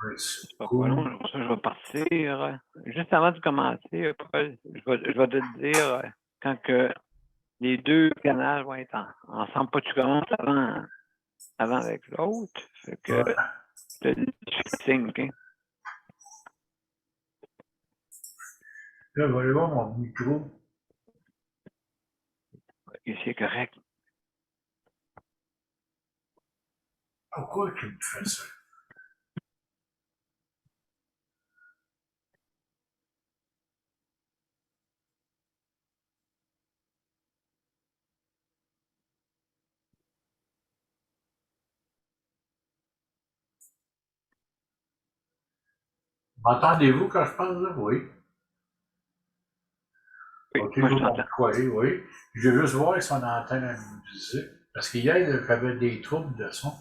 Ouais, c'est Pas cool. long, ça, je vais partir, juste avant de commencer, Paul, je vais te dire, quand que les 2 canals vont être ensemble, pas que tu commences avant avec l'autre. Fait que Ouais. je te dis signe, OK? Là, je vais aller voir mon micro. OK, c'est correct. Pourquoi tu me fais ça? M'entendez-vous quand je parle là? Oui. Oui, OK, je moi je vais t'entends. m'employer, oui. Je veux juste voir si son antenne a une musique. Parce qu'hier, j'avais des troubles de son.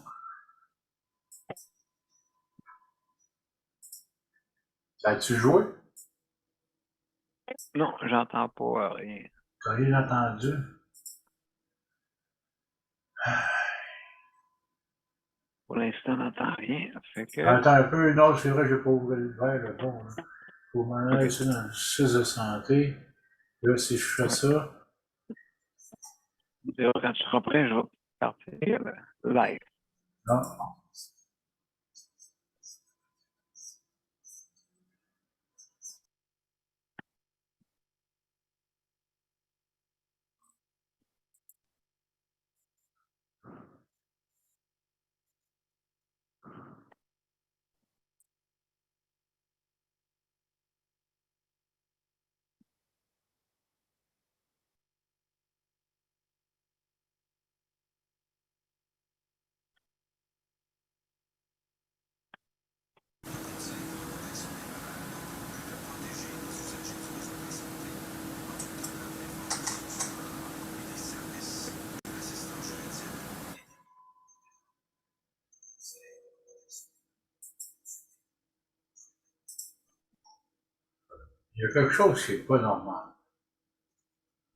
Ça a-tu joué? Non, j'entends pas rien. T'as rien entendu? Pour l'instant, on n'entend rien. Fait que, Attends un peu, non, c'est vrai, j'ai pas ouvert le verre, le bon. Là. Faut m'en OK, aller ça dans le service de santé. Là, si je fais ouais. ça, Quand tu seras prêt, je vais partir live. non. Il y a quelque chose qui n'est pas normal.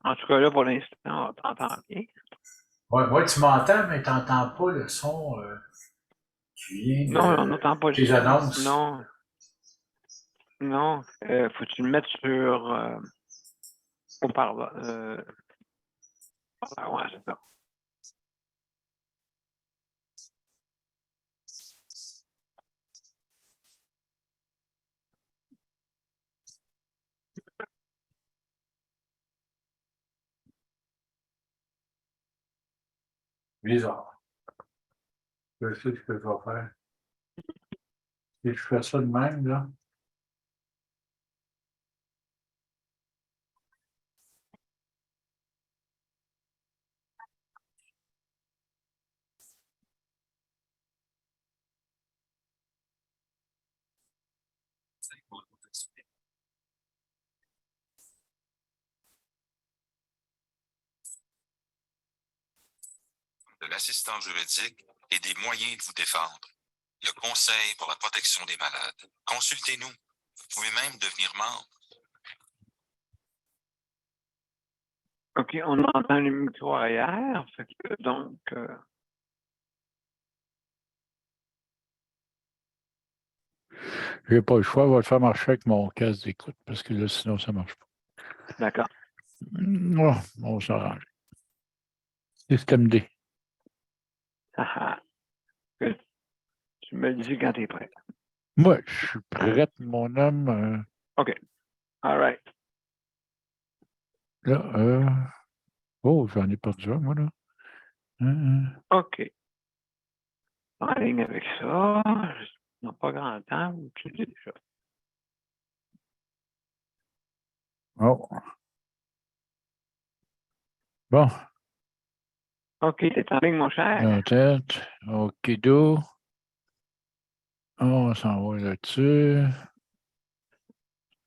En tout cas, là, pour l'instant, on t'entend bien. Ouais, moi, tu m'entends, mais tu n'entends pas le son qui vient Non, on de n'entend pas le tes son. annonces. Non, non. Faut que tu le mettes sur haut-parleur. Ouais, c'est ça. Bizarre. Je sais ce que je vais faire. Si je fais ça de même, là, de l'assistance juridique et des moyens de vous défendre. Le Conseil pour la protection des malades. Consultez-nous. Vous pouvez même devenir membre. OK, on entend le micro arrière. Fait que, donc, j'ai pas le choix, je vais le faire marcher avec mon casque d'écoute, parce que là, sinon, ça marche pas. d'accord. Oh, on s'arrange. Système D. Ah, ah. Tu me le dis quand tu es prêt. Moi, je suis prête, mon homme. OK. All right. Là, oh, j'en ai perdu un, moi, là. OK. En ligne avec ça. Non, pas grand temps, vous utilisez déjà. Oh. Bon, OK, t'es en ligne, mon cher. en tête. OK, do. On s'en va là-dessus.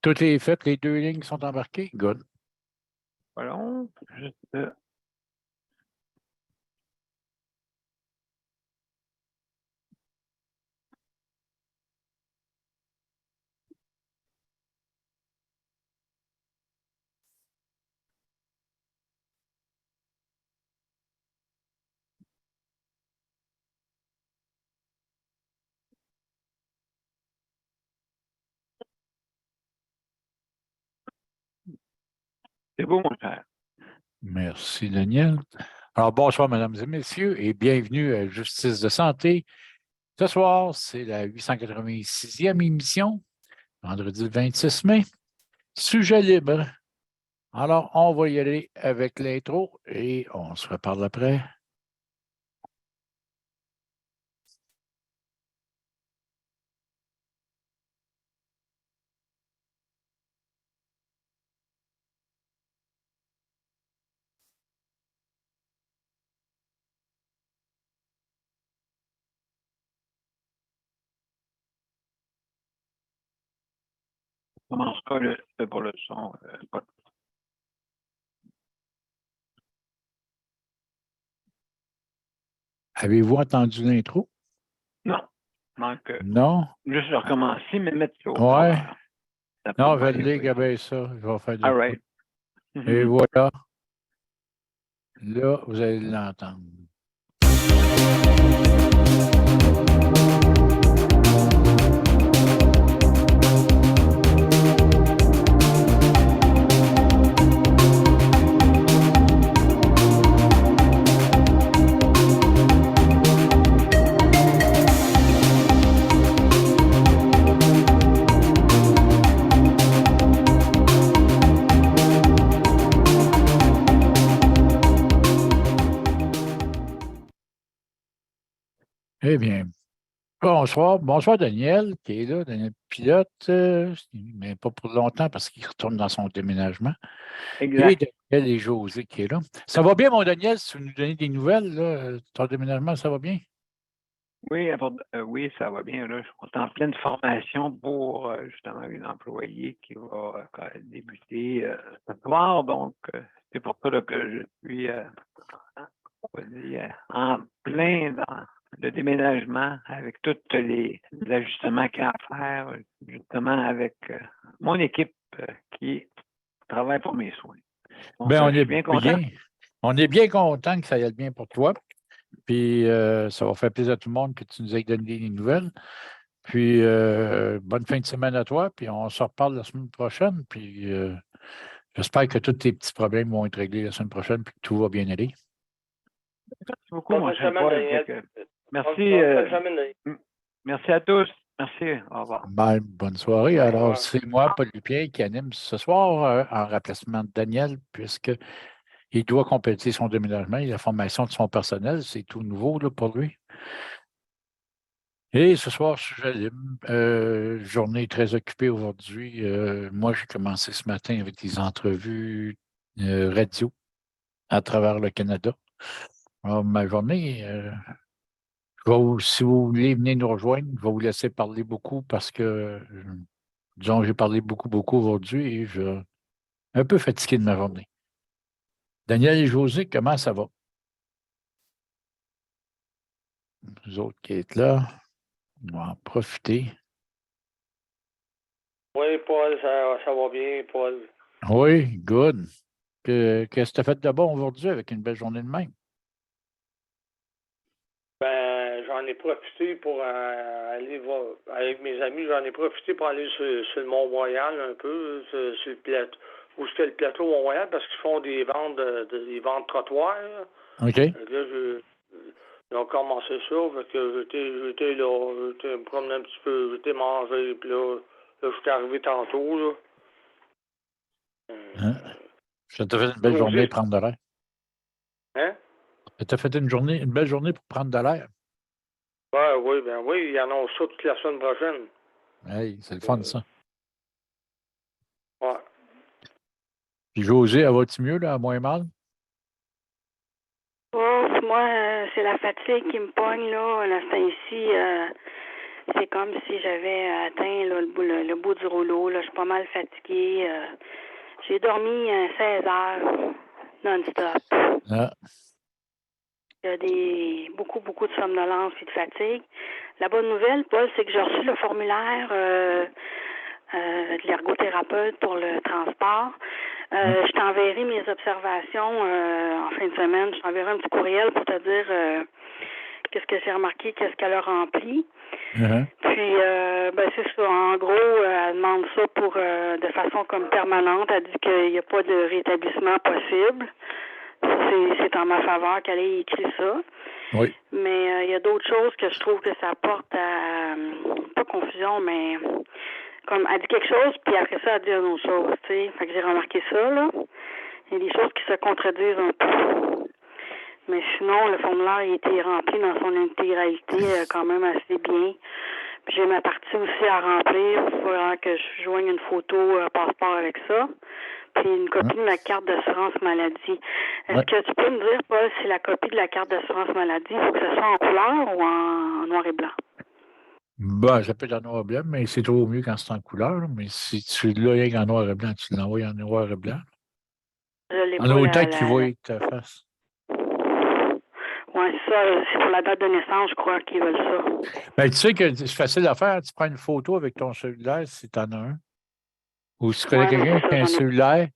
Tout est fait, les 2 lignes sont embarquées. Good. Pas long. Juste C'est beau, mon cher. Merci, Daniel. Alors, bonsoir, mesdames et messieurs, et bienvenue à Justice de santé. Ce soir, c'est la 886e émission, vendredi le 26 mai. Sujet libre. Alors, on va y aller avec l'intro et on se reparle après. On commencera pour le son. Avez-vous entendu l'intro? Non. Donc, Non? juste recommencer, mais mettre ça au Ouais. fond. Ça Non, peut je bien, vais oui. ça. Je vais faire de All quoi. right. Et voilà. Là, vous allez l'entendre. Eh bien, bonsoir. Bonsoir, Daniel, qui est là, Daniel Pilote, mais pas pour longtemps parce qu'il retourne dans son déménagement. Exact. Et Daniel et José qui est là. Ça va bien, mon Daniel, si tu nous donner des nouvelles, là, ton déménagement, ça va bien? Oui, oui, ça va bien. Là. On est en pleine formation pour justement une employée qui va débuter ce soir. Donc, c'est pour ça là, que je suis on va dire, en plein dans le déménagement avec tous les ajustements qu'il y a à faire, justement avec mon équipe qui travaille pour mes soins. Donc, Bien, je suis bien content. on est bien content que ça aille bien pour toi. Puis, ça va faire plaisir à tout le monde que tu nous aies donné des nouvelles. Puis, bonne fin de semaine à toi. Puis, on se reparle la semaine prochaine. Puis, j'espère que tous tes petits problèmes vont être réglés la semaine prochaine. Puis, que tout va bien aller. Merci beaucoup, mon cher Paul. Merci. Merci à tous. Merci. Au revoir. Bonne soirée. Alors, c'est moi, Paul Lupierre, qui anime ce soir en remplacement de Daniel, puisqu'il doit compléter son déménagement et la formation de son personnel. C'est tout nouveau là, pour lui. Et ce soir, sujet libre. Journée très occupée aujourd'hui. Moi, j'ai commencé ce matin avec des entrevues radio à travers le Canada. Alors, ma journée, si vous voulez venir nous rejoindre, je vais vous laisser parler beaucoup parce que, disons, j'ai parlé beaucoup aujourd'hui et je suis un peu fatigué de ma journée. Daniel et José, comment ça va? Vous autres qui êtes là, on va en profiter. Oui, Paul, ça va bien, Paul. Oui, good. Qu'est-ce que tu as fait de bon aujourd'hui avec une belle journée de même? Ben, j'en ai profité pour aller voir, avec mes amis, j'en ai profité pour aller sur le Mont-Royal un peu, sur le plateau, où c'était le plateau Mont-Royal, parce qu'ils font des ventes des ventes trottoirs. Là. OK. Là, ils ont commencé ça, fait que j'étais là, j'étais me promener un petit peu, j'étais manger, puis là, j'étais arrivé tantôt, là. Hein? Ça t'a fait une belle journée pour prendre de l'air. Hein? Ça t'a fait une belle journée pour prendre de l'air. Ouais, oui, ils annoncent ça toute la semaine prochaine. Hey, c'est le fun, ça. Ouais. Puis José, elle va-tu mieux, là, à moins mal? Oh, moi, c'est la fatigue qui me pogne, là. À ce temps-ci, c'est comme si j'avais atteint là, le bout du rouleau. Là. Je suis pas mal fatiguée. J'ai dormi 16 heures non-stop. Ah. Il y a beaucoup de somnolence et de fatigue. La bonne nouvelle, Paul, c'est que j'ai reçu le formulaire de l'ergothérapeute pour le transport. Je t'enverrai mes observations en fin de semaine. Je t'enverrai un petit courriel pour te dire qu'est-ce que j'ai remarqué, qu'est-ce qu'elle a rempli. Uh-huh. Puis, c'est ça. En gros, elle demande ça pour de façon comme permanente. Elle dit qu'il n'y a pas de rétablissement possible. C'est en ma faveur qu'elle ait écrit ça. Oui. Mais il y a d'autres choses que je trouve que ça porte à, pas confusion, mais comme elle dit quelque chose, puis après ça, elle dit une autre chose, tu sais. Fait que j'ai remarqué ça, là. Il y a des choses qui se contredisent un peu. Mais sinon, le formulaire a été rempli dans son intégralité quand même assez bien. Puis j'ai ma partie aussi à remplir. Il faudra que je joigne une photo passeport avec ça. Puis une copie de ma carte d'assurance maladie. Est-ce que tu peux me dire, Paul, si la copie de la carte d'assurance maladie, il faut que ce soit en couleur ou en noir et blanc? Ben, ça peut être en noir et blanc, mais c'est toujours mieux quand c'est en couleur. Mais si tu l'as rien en noir et blanc, tu l'envoies en noir et blanc. En autant qu'il voit ta face. Oui, c'est ça. C'est pour la date de naissance, je crois qu'ils veulent ça. Ben, tu sais que c'est facile à faire. Tu prends une photo avec ton cellulaire si tu en as un. Ou si tu connais quelqu'un qui a un cellulaire,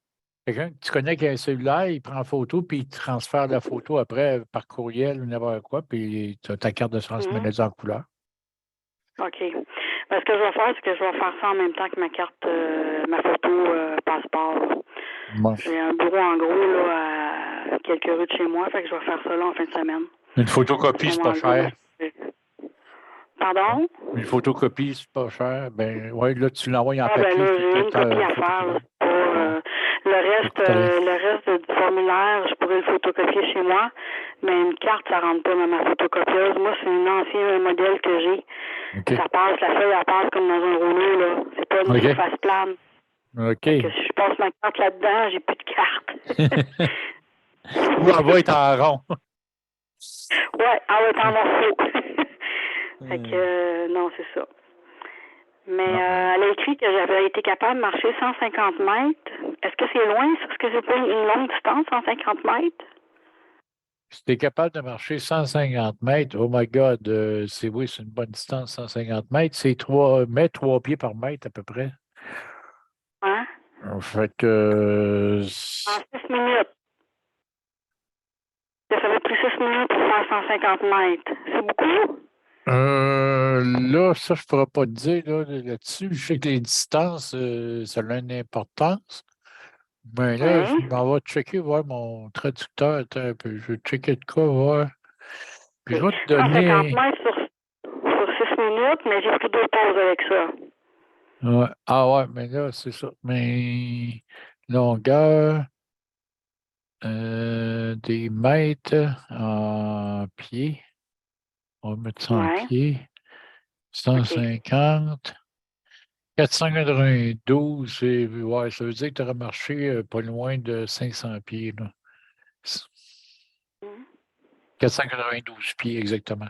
quelqu'un que tu connais qui a un cellulaire, il prend une photo, puis il transfère la photo après par courriel ou n'importe quoi, puis tu as ta carte d'assurance maladie en couleur. OK. Ben, ce que je vais faire, c'est que je vais faire ça en même temps que ma carte, ma photo passeport. Bon. J'ai un bureau en gros là, à quelques rues de chez moi, fait que je vais faire ça là en fin de semaine. Une photocopie, c'est pas cher. Pardon? Une photocopie, c'est pas cher. Ben oui, là, tu l'envoies en papier. Ben là, j'ai une copie à faire. Là, le reste du formulaire, je pourrais le photocopier chez moi, mais une carte, ça rentre pas dans ma photocopieuse. Moi, c'est un ancien modèle que j'ai. Okay. Ça passe, la feuille, elle passe comme dans un rouleau, là. C'est pas une surface plane. OK. Que si je passe ma carte là-dedans, j'ai plus de carte. Ou elle va être en rond. Ouais, elle va être en morceaux. Fait que, non, c'est ça. Mais elle a écrit que j'avais été capable de marcher 150 mètres. Est-ce que c'est loin? Est-ce que c'est pas une longue distance, 150 mètres? Si tu es capable de marcher 150 mètres, oh my God, c'est une bonne distance, 150 mètres. C'est 3 pieds par mètre à peu près. Hein? Fait que. En 6 minutes. Ça fait pris 6 minutes pour faire 150 mètres. C'est beaucoup? Là, ça, je ne pourrais pas te dire là-dessus. Je sais que les distances, ça a une importance. Mais là, je m'en vais checker, voir mon traducteur. Attends un peu. Je vais checker de quoi, voir. Puis je vais te donner. 150 mètres sur 6 minutes, mais j'ai pris 2 pauses avec ça. Ouais. Ah ouais, mais là, c'est ça. Mais longueur des mètres en pieds. On va mettre ça en pieds. 150. 492, ouais, ça veut dire que tu auras marché pas loin de 500 pieds. Là. 492 pieds, exactement.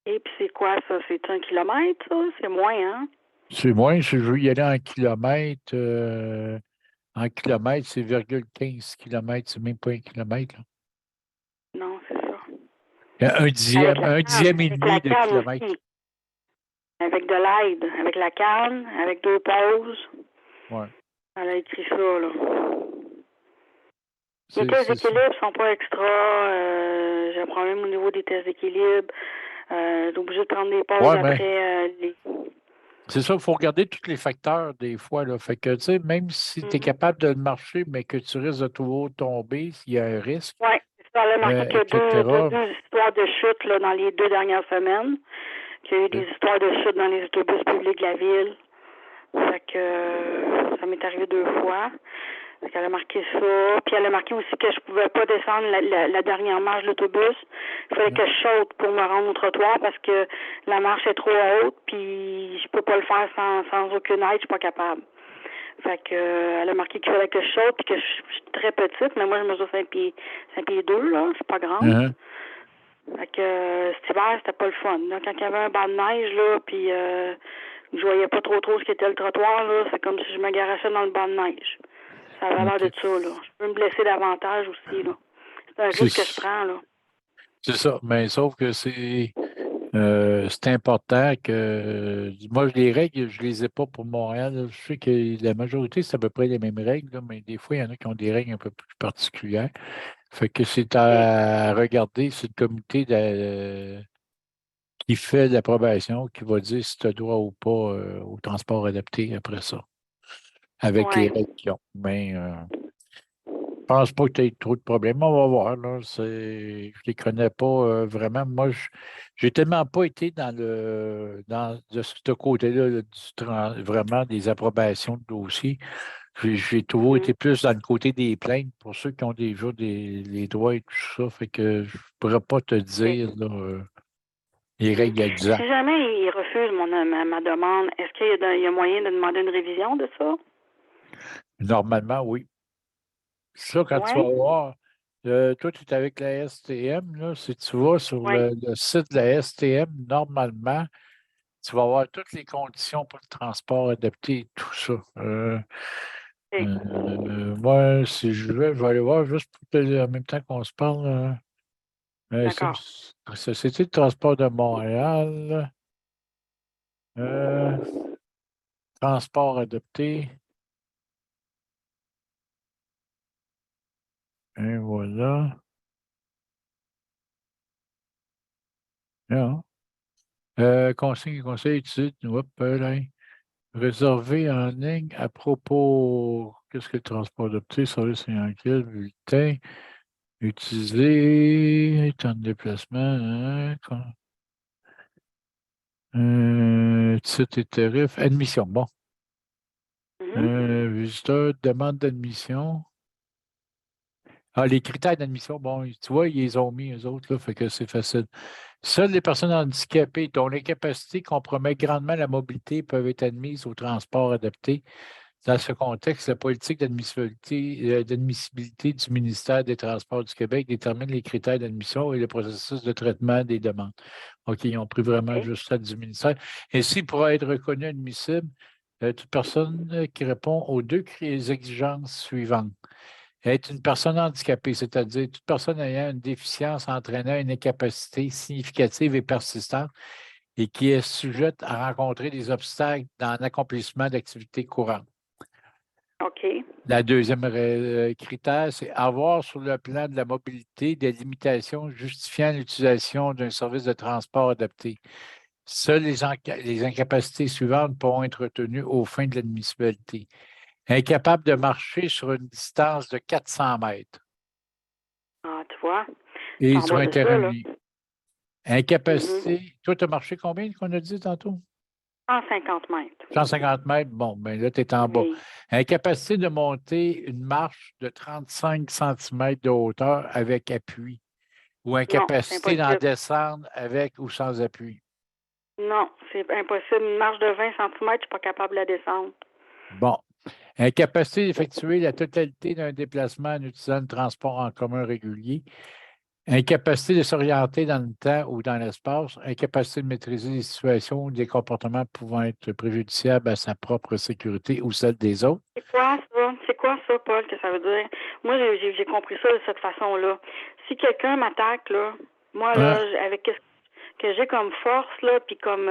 Et puis c'est quoi ça? C'est 1 kilomètre, ça? C'est moins, hein? C'est moins, si je veux y aller en kilomètres. En kilomètres, c'est 0,15 km, c'est même pas 1 kilomètre. Là. Non, c'est ça. Il y a un dixième et demi de kilomètre. Aussi. Avec de l'aide, avec la canne, avec 2 pauses. Ouais. Elle a écrit ça, là. Les tests d'équilibre ne sont pas extra. J'ai un problème au niveau des tests d'équilibre. J'ai obligé de prendre des pauses après les... C'est ça, il faut regarder tous les facteurs des fois. Là. Fait que, tu sais, même si tu es capable de marcher, mais que tu risques de toujours tomber, s'il y a un risque. Oui, c'est ça. Elle a marqué qu'il y a deux histoires de chute là, dans les 2 dernières semaines. Qu'il y a eu des histoires de chute dans les autobus publics de la ville. Fait que ça m'est arrivé 2 fois. Fait qu'elle a marqué ça. Puis elle a marqué aussi que je pouvais pas descendre la dernière marche de l'autobus. Il fallait que je saute pour me rendre au trottoir parce que la marche est trop haute. Puis je peux pas le faire sans aucune aide. Je suis pas capable. Fait que elle a marqué qu'il fallait que je saute puis que je suis très petite. Mais moi, je mesure 5 pieds 2, là. Je suis pas grande. Fait que cet hiver, c'était pas le fun. Là, quand il y avait un banc de neige, là, puis je voyais pas trop ce qu'était le trottoir, là, c'est comme si je me garachais dans le banc de neige. Ça avait l'air de ça, là. Je peux me blesser davantage aussi, là. C'est un risque que je prends, là. C'est ça, mais sauf que c'est important que moi, les règles, je les ai pas pour Montréal. Là. Je sais que la majorité, c'est à peu près les mêmes règles, là, mais des fois, il y en a qui ont des règles un peu plus particulières. Fait que c'est à regarder, c'est le comité qui fait l'approbation qui va dire si tu as droit ou pas au transport adapté après ça, avec les Ouais. règles qu'ils ont. Mais je pense pas que tu aies trop de problèmes. On va voir, là. Je ne les connais pas vraiment. Moi, j'ai tellement pas été de ce côté-là là, vraiment des approbations de dossiers. J'ai toujours été plus dans le côté des plaintes pour ceux qui ont déjà les droits et tout ça. Fait que je pourrais pas te dire là, les règles exactes. Si jamais il refuse ma demande, est-ce qu'il y a moyen de demander une révision de ça? Normalement, oui. Ça, quand tu vas Oui? voir, toi, tu es avec la STM, là, si tu vas sur Oui. le site de la STM, normalement, tu vas avoir toutes les conditions pour le transport adapté et tout ça. OK. Moi, si je vais aller voir juste en même temps qu'on se parle. D'accord. Société de transport de Montréal. euh, transport adapté. Et voilà. Non. Consigne et conseil utilisé. Hop, là. Réservé en ligne à propos. Qu'est-ce que le transport adapté? Service en quel bulletin? Utiliser. Temps de déplacement. Hein, titre et tarif. Admission. Bon. Visiteur, demande d'admission. Ah, les critères d'admission, bon, tu vois, ils les ont mis, eux autres, là, fait que c'est facile. Seules les personnes handicapées dont l'incapacité compromet grandement la mobilité peuvent être admises au transport adapté. Dans ce contexte, la politique d'admissibilité du ministère des Transports du Québec détermine les critères d'admission et le processus de traitement des demandes. OK, ils ont pris vraiment juste ça du ministère. Ainsi, pour être reconnu admissible, toute personne qui répond aux deux exigences suivantes. Être une personne handicapée, c'est-à-dire toute personne ayant une déficience entraînant une incapacité significative et persistante et qui est sujette à rencontrer des obstacles dans l'accomplissement d'activités courantes. OK. La deuxième critère, c'est avoir sur le plan de la mobilité des limitations justifiant l'utilisation d'un service de transport adapté. Seules les incapacités suivantes pourront être retenues aux fins de l'admissibilité. Incapable de marcher sur une distance de 400 mètres Ah, tu vois. C'est et en sur bas un de terrain ça, là. lié. Incapacité. Toi, tu as marché combien qu'on a dit tantôt? 150 mètres. 150 mètres. Bon, bien là, tu es en bas. Oui. Incapacité de monter une marche de 35 cm de hauteur avec appui ou Non, c'est incapacité d'en impossible. descendre avec ou sans appui. Non, c'est impossible. Une marche de 20 cm, je ne suis pas capable de la descendre. Bon. Incapacité d'effectuer la totalité d'un déplacement en utilisant le transport en commun régulier. Incapacité de s'orienter dans le temps ou dans l'espace. Incapacité de maîtriser les situations ou des comportements pouvant être préjudiciables à sa propre sécurité ou celle des autres. C'est quoi ça? C'est quoi ça, Paul, que ça veut dire? Moi, j'ai compris ça de cette façon-là. Si quelqu'un m'attaque, là, moi, là, avec ce que j'ai comme force, là, puis comme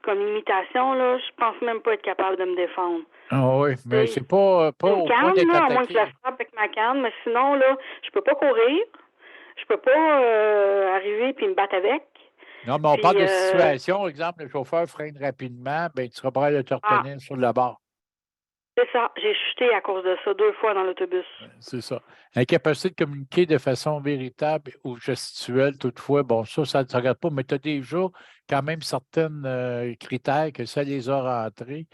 limitation, là, je pense même pas être capable de me défendre. Ah oui, mais c'est pas Une au point canne, d'être là, à moins que je la attaqué. frappe avec ma canne, mais sinon, là, je peux pas courir. Je peux pas arriver puis me battre avec. Non, mais on Puis, parle de situation. Exemple, le chauffeur freine rapidement, bien, tu seras prêt à te retenir sur le bord. c'est ça. J'ai chuté à cause de ça 2 fois dans l'autobus. C'est ça. Incapacité de communiquer de façon véritable ou gestuelle, toutefois, bon, ça ne te regarde pas, mais tu as déjà quand même certains critères que ça les a rentrés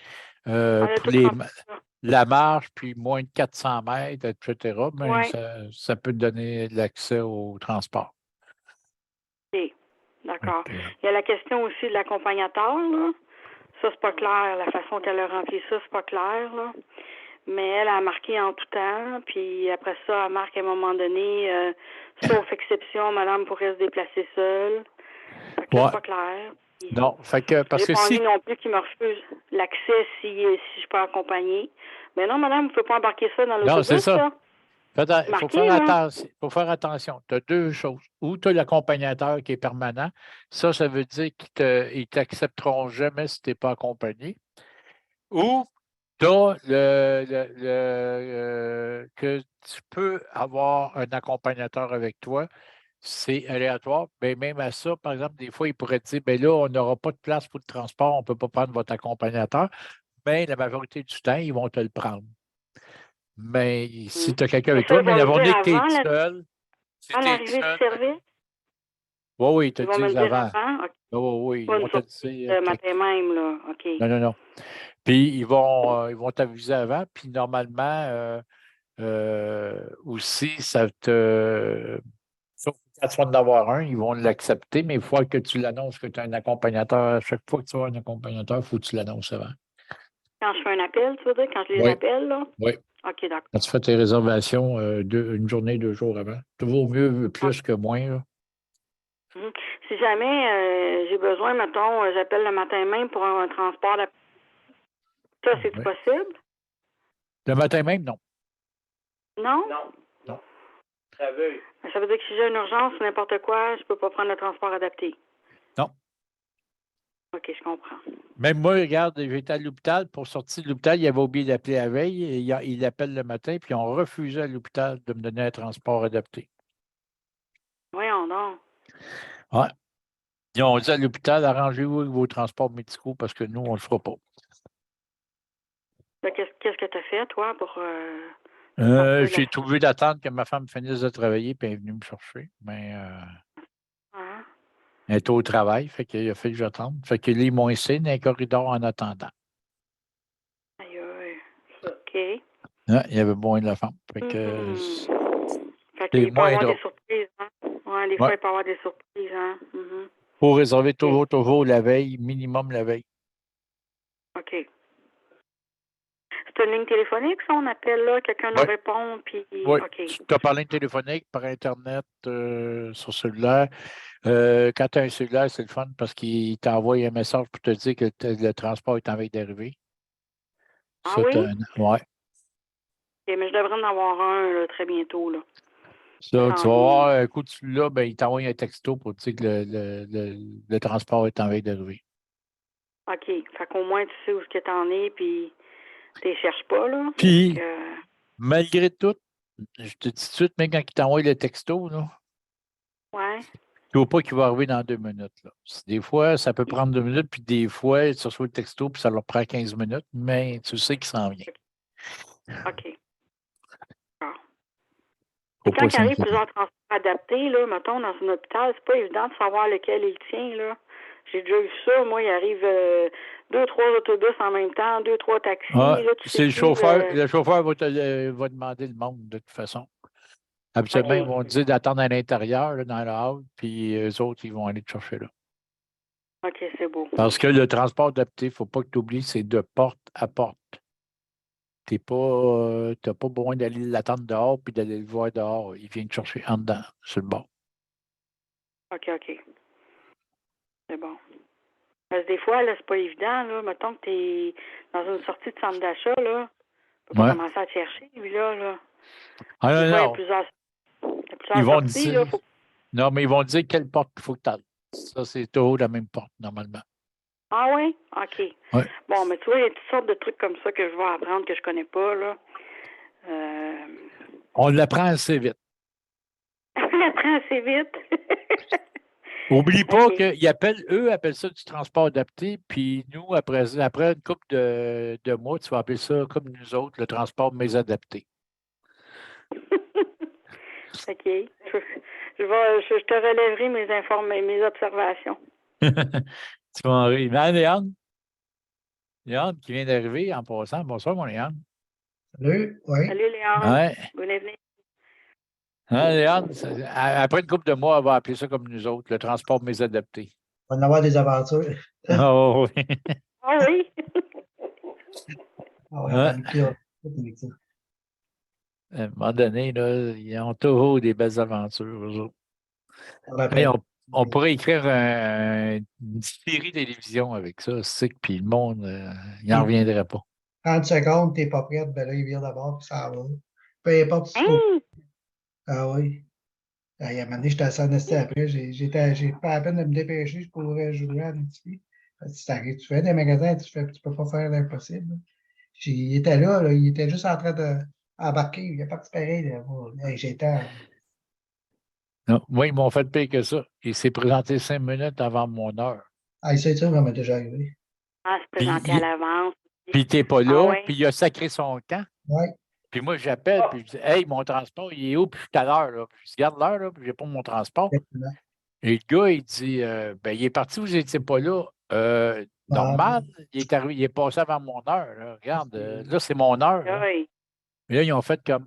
On a pour tout rempli ça. la marche, puis moins de 400 mètres, etc. Mais Oui. ça peut te donner l'accès au transport. OK. D'accord. OK. Il y a la question aussi de l'accompagnateur, là. Ça, c'est pas clair. La façon qu'elle a rempli ça, c'est pas clair, là. Mais elle a marqué en tout temps, puis après ça, elle marque à un moment donné, sauf exception, madame pourrait se déplacer seule. Fait que là, Ouais. c'est pas clair. Puis, Non, fait que parce j'ai que pas si. envie non plus qu'il me refuse l'accès si je peux accompagner. Mais non, madame, vous ne pouvez pas embarquer ça dans Non, c'est l'autobus, ça. là. Il faut Marqué, faire là. attention. Faut faire attention. Tu as deux choses. Ou tu as l'accompagnateur qui est permanent. Ça veut dire qu'ils ne t'accepteront jamais si tu n'es pas accompagné. Ou Tu as que tu peux avoir un accompagnateur avec toi. C'est aléatoire. Mais même à ça, par exemple, des fois, ils pourraient te dire, ben là, on n'aura pas de place pour le transport, on ne peut pas prendre votre accompagnateur. Mais la majorité du temps, ils vont te le prendre. Mais si tu as quelqu'un Mais avec ça, toi, ils mais vont la le dire journée que tu es avant, seul, si tu es l'arrivée du seul, service. oui, ils te Ils le vont me le disent dire avant. avant. OK. Oui, ils Pas une vont te le sortie dire. le matin même, là. OK. Non. Puis ils vont t'aviser avant. Puis normalement, aussi, ça te. Sauf quand tu vas en avoir un, ils vont l'accepter, mais il faut que tu l'annonces que tu as un accompagnateur. À chaque fois que tu as un accompagnateur, il faut que tu l'annonces avant. Quand je fais un appel, tu veux dire, quand je les Oui. appelle, là? Oui. OK, d'accord. Quand tu fais tes réservations une journée, 2 jours avant. Toujours mieux plus que moins. Là. Mhm. Si jamais j'ai besoin, mettons, j'appelle le matin même pour un transport. Ça, c'est-tu Oui. possible? Le matin même, non. Non? Non. Ça veut. Ça veut dire que si j'ai une urgence ou n'importe quoi, je peux pas prendre le transport adapté. Non. OK, je comprends. Même moi, regarde, j'étais à l'hôpital. Pour sortir de l'hôpital, il avait oublié d'appeler la veille. Et il appelle le matin, puis ils ont refusé à l'hôpital de me donner un transport adapté. Voyons donc. Ouais. Ils ont dit à l'hôpital, arrangez-vous avec vos transports médicaux parce que nous, on ne le fera pas. Là, qu'est-ce que tu as fait, toi, pour sortir de la... J'ai trouvé d'attendre que ma femme finisse de travailler, puis elle est venue me chercher. Mais Ah, elle était au travail, fait qu'il a fallu que j'attende. Fait que là, ils m'ont essayé dans les corridors en attendant. aïe, aïe. OK. Ouais, il y avait besoin de la femme. Fait que Fait c'est qu'il peut y moins avoir drôle. des surprises, hein? Ouais, des Ouais. fois, il peut y avoir des surprises, hein? Mhm. Faut réserver toujours la veille, minimum la veille. OK. C'est une ligne téléphonique, ça, on appelle là, quelqu'un nous Ouais. répond, puis... Oui, OK. tu as parlé téléphonique, par Internet, sur cellulaire. Quand tu as un cellulaire, c'est le fun parce qu'il t'envoie un message pour te dire que le transport est en veille d'arriver. Ah Ça, oui? ouais. OK, mais je devrais en avoir un là, très bientôt, là. Ça, tu En vas voir, ligne. un coup de celui-là, ben, il t'envoie un texto pour te dire que le transport est en veille d'arriver. OK. Fait qu'au moins, tu sais où ce que t'en es, puis tu les cherches pas, là. Puis, Fait que... malgré tout, je te dis tout de suite, même quand il t'envoie le texto, là, Ouais. tu ne vois pas qu'il va arriver dans 2 minutes. Là. Des fois, ça peut prendre 2 minutes, puis des fois, tu reçois le texto, puis ça leur prend 15 minutes, mais tu sais qu'il s'en vient. OK. Ah. Faut Et quand pas il arrive s'inquiéter. plusieurs transports adaptés, là, mettons, dans un hôpital, c'est pas évident de savoir lequel il tient, là. J'ai déjà eu ça. Moi, il arrive 2-3 autobus en même temps, 2-3 taxis. Ah, Là, tu sais c'est le plus, chauffeur. Le chauffeur va demander le monde de toute façon. Habituellement, ils OK. vont te dire d'attendre à l'intérieur, là, dans la hall, puis eux autres, ils vont aller te chercher là. OK, c'est beau. Parce que le transport adapté, il ne faut pas que tu oublies, c'est de porte à porte. Tu n'as pas besoin d'aller l'attendre dehors puis d'aller le voir dehors. Il vient te chercher en dedans, sur le bord. OK. C'est bon. Parce que des fois, là, c'est pas évident, là. Mettons que t'es dans une sortie de centre d'achat, là. Tu peux pas Ouais. commencer à te chercher, lui, là. Ah Des non, fois, il y a non. plusieurs Ils vont te sorties, dire. là. Non, mais ils vont te dire quelle porte il faut que tu ailles. Ça, c'est toujours la même porte, normalement. Ah oui? OK. Ouais. Bon, mais tu vois, il y a toutes sortes de trucs comme ça que je vais apprendre que je connais pas, là. On l'apprend assez vite. On apprend assez vite. Oublie pas OK. eux appellent ça du transport adapté, puis nous, après une couple de mois, tu vas appeler ça comme nous autres, le transport mésadapté. OK. Je te relèverai mes observations. Tu vas en rire. Mais Léane qui vient d'arriver en passant. Bonsoir, mon Léane. Salut, oui. Salut, Léon. Ouais. Good evening. Hein, Léane, après une couple de mois, elle va appeler ça comme nous autres, le transport mésadapté. On va en avoir des aventures. Oh oui. Ah oui? Ah ouais, Ouais. on va avec ça. À un moment donné, là, ils ont toujours des belles aventures, eux autres. On rappelle. Hey, on pourrait écrire une série de télévision avec ça, c'est que puis le monde, il n'en reviendrait pas. 30 secondes, t'es pas prête, ben là, il vient d'abord, puis ça va. Peu importe ce qu'on. Hein? Ah oui. Ah, il y a un moment donné, j'étais assez honesté après. J'ai pas la peine de me dépêcher, je pourrais jouer à Netflix. Si t'arrives, tu fais des magasins, tu peux pas faire l'impossible. Il était là, il était juste en train d'embarquer. Il est parti pareil. Là, hey, j'étais. Non, moi, ils m'ont fait pire que ça. Il s'est présenté 5 minutes avant mon heure. Ah, ça m'est déjà arrivé. Ah, se Puis, présenter à l'avance. puis il n'était pas Ah là, ouais. puis il a sacré son camp. Oui. Puis moi, j'appelle, Ah. puis je dis hey, mon transport, il est où? Puis je suis à l'heure, là. Puis je regarde l'heure, là, puis j'ai pas mon transport. Exactement. Et le gars, il dit ben, il est parti, vous n'étiez pas là. Normal, il est arrivé, il est passé avant mon heure. Là. Regarde, là, c'est mon heure. Là. Oui. Mais là, ils ont fait comme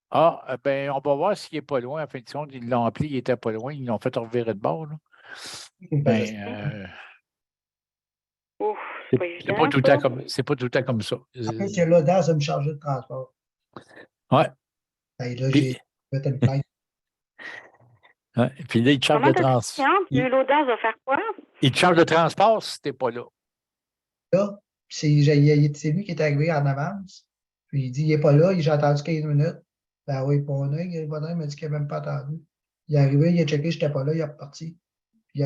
ah, ben, on va voir s'il n'est pas loin. En fin de compte, ils l'ont appelé, il n'était pas loin. Ils l'ont fait revirer de bord. Là. Ben, Ouf, c'est c'est pas évident, tout le ça. temps comme c'est pas tout le temps comme ça. En plus, il a l'audace de me charger de transport. Ouais. Et là, Puis- j'ai fait une plainte. Ouais. Puis là, il te charge Comment de t'as transport. dit, eu l'audace de faire quoi? Il te charge de transport si tu n'es pas là. Là, c'est lui qui est arrivé en avance. Puis il dit, il n'est pas là, j'ai attendu 15 minutes. Ben oui, pour un œil, le bonhomme m'a dit qu'il n'a même pas attendu. Il est arrivé, il a checké, je n'étais pas là, il est reparti. Puis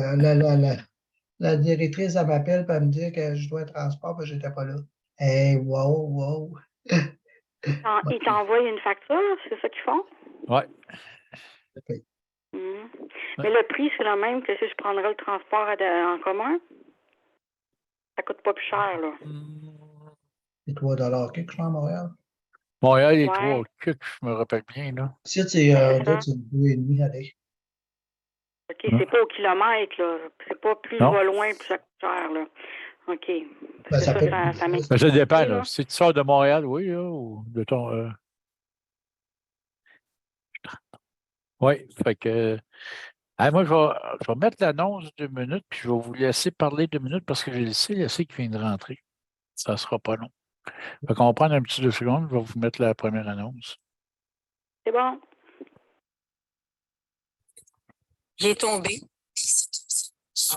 la directrice, elle m'appelle pour me dire que je dois être transport, parce que je n'étais pas là. Hey, wow. Ils t'envoient une facture, c'est ça qu'ils font? Oui. OK. Mais le prix, c'est le même que si je prendrais le transport en commun? Ça coûte pas plus cher, là. C'est 3 quelque chose à Montréal. Montréal, les Ouais. 3 je me rappelle bien. Là. C'est C'est ça. 2,5, allez. OK, c'est pas au kilomètre, là. C'est pas plus Non. je vais loin, plus ça coûte cher, là. OK. Ben, C'est ça ça, peut ça m'explique. Ben, ça dépend. là. Là. Si tu sors de Montréal, oui, là, ou de ton. Oui, fait que. Moi, je vais mettre l'annonce 2 minutes, puis je vais vous laisser parler 2 minutes parce que j'ai le qui vient de rentrer. Ça ne sera pas long. Fait qu'on va prendre un petit 2 secondes, je vais vous mettre la première annonce. C'est bon. J'ai tombé.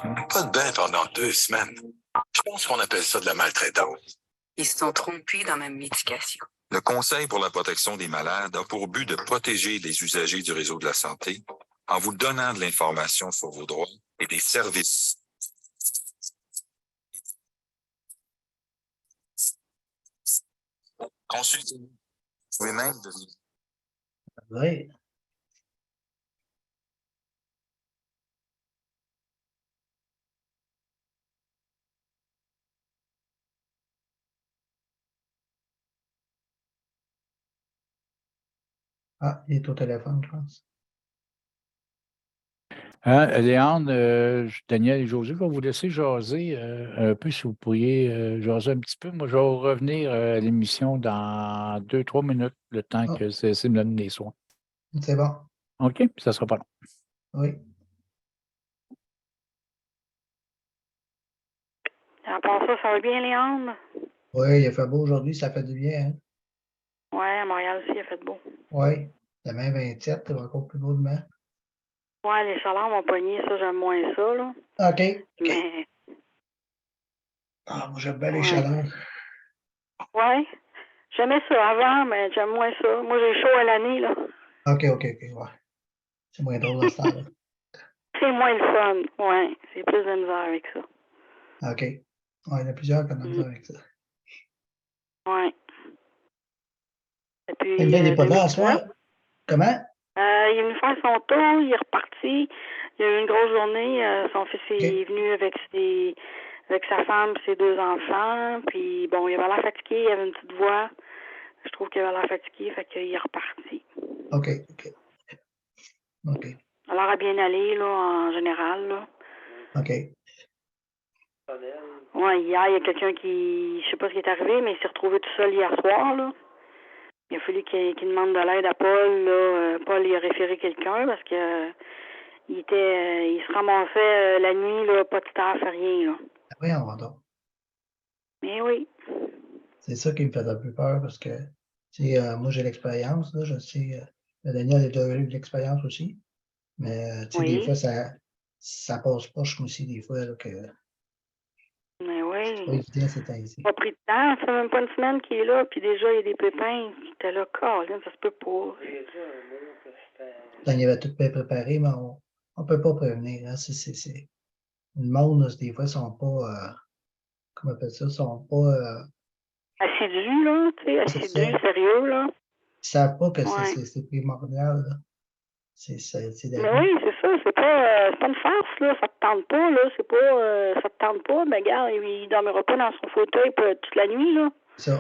Pas de bain pendant 2 semaines. Je pense qu'on appelle ça de la maltraitance. Ils se sont trompés dans ma médication. Le Conseil pour la protection des malades a pour but de protéger les usagers du réseau de la santé en vous donnant de l'information sur vos droits et des services. Consultez-nous. Vous pouvez même devenir Oui. Ah, il est au téléphone, je pense. Léandre, Daniel et José, je vais vous laisser jaser un peu si vous pourriez jaser un petit peu. Moi, je vais revenir à l'émission dans 2-3 minutes, le temps que c'est me donne les soins. C'est bon. OK? Ça ne sera pas long. Oui. À part ça va bien, Léandre? Oui, il a fait beau aujourd'hui, ça fait du bien. Hein? Ouais, à Montréal aussi, il a fait beau. Oui. Demain, 27, ça va encore plus beau demain. Ouais, les chaleurs m'ont pogné, ça, j'aime moins ça, là. OK. Mais. Ah, moi, j'aime bien les chaleurs. Ouais. J'aimais ça avant, mais j'aime moins ça. Moi, j'ai chaud à l'année, là. OK, ouais. C'est moins drôle à ce temps-là. C'est moins le fun. Ouais. J'ai plus de misère avec ça. OK. Ouais, il y en a plusieurs qui ont de la misère avec ça. Ouais. Et puis. Il n'est pas là, à soir. Comment? Il est venu faire son tour, il est reparti. Il a eu une grosse journée. Son fils est venu avec sa femme et ses 2 enfants. Puis bon, il avait l'air fatigué, il avait une petite voix. Je trouve qu'il avait l'air fatigué, fait qu'il est reparti. OK. Alors à bien aller, là, en général, là. OK. Ouais, hier, il y a quelqu'un qui, je sais pas ce qui est arrivé, mais il s'est retrouvé tout seul hier soir, là. Il a fallu qu'il demande de l'aide à Paul, là. Paul lui a référé quelqu'un parce que il se ramassait la nuit, là, pas de staff, rien, là. Oui, on va donc. Mais oui. C'est ça qui me fait un peu peur parce que, moi, j'ai l'expérience, là. Je sais, Daniel a déjà eu de l'expérience aussi. Mais, des fois, ça passe pas, je me aussi, des fois, là, que. Mais oui. C'est pas évident, c'est ainsi. Pas pris de temps, ça fait même pas une semaine qu'il est là, puis déjà, il y a des pépins. J'étais là, Colin, ça se peut pas. Quand il avait tout bien préparé, mais on peut pas prévenir. Hein. Le monde, des fois, sont pas. Comment on appelle ça? Sont pas. assidu, là, tu sais, C'est assidu, ça. sérieux, là. Ils savent pas que Ouais. c'est primordial, là. C'est Mais la vie. oui, c'est ça, c'est pas une farce, là, ça te tente pas, là, c'est pas, ça te tente pas, mais regarde, il dormira pas dans son fauteuil toute la nuit, là. Ça.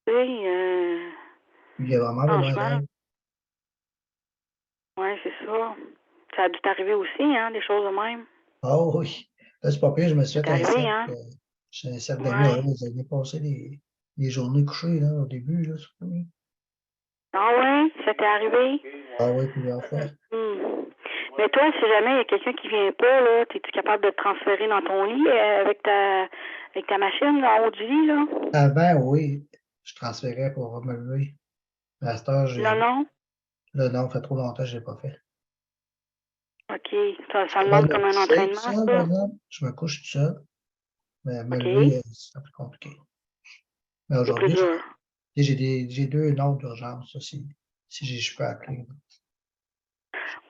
Tu sais, Puis il a vraiment besoin franchement, d'aide. ouais, c'est ça. Ça a dû t'arriver aussi, hein, des choses de même. Ah oui. Là, c'est pas pire, je me suis C'est fait un arrivé, cercle. hein? J'ai un cercle d'amis, Ouais. vous avez passé les journées couchées, là, au début, là, surtout. Là. Ah ouais, ça t'est arrivé? Ah oui, plusieurs fois. Mais toi, si jamais il y a quelqu'un qui vient pas, là, es-tu capable de te transférer dans ton lit avec ta machine là, en haut du lit, là? Avant, oui, je transférais pour me lever. Mais à cette heure, Non, non? là, non, ça fait trop longtemps que je l'ai pas fait. OK. Ça Je demande me comme un coucher tout entraînement, seul, par ça? exemple. Je me couche tout seul. Mais me OK. lever, c'est un peu compliqué. Mais C'est plus aujourd'hui, dur. j'ai deux notes d'urgence, si je peux appeler.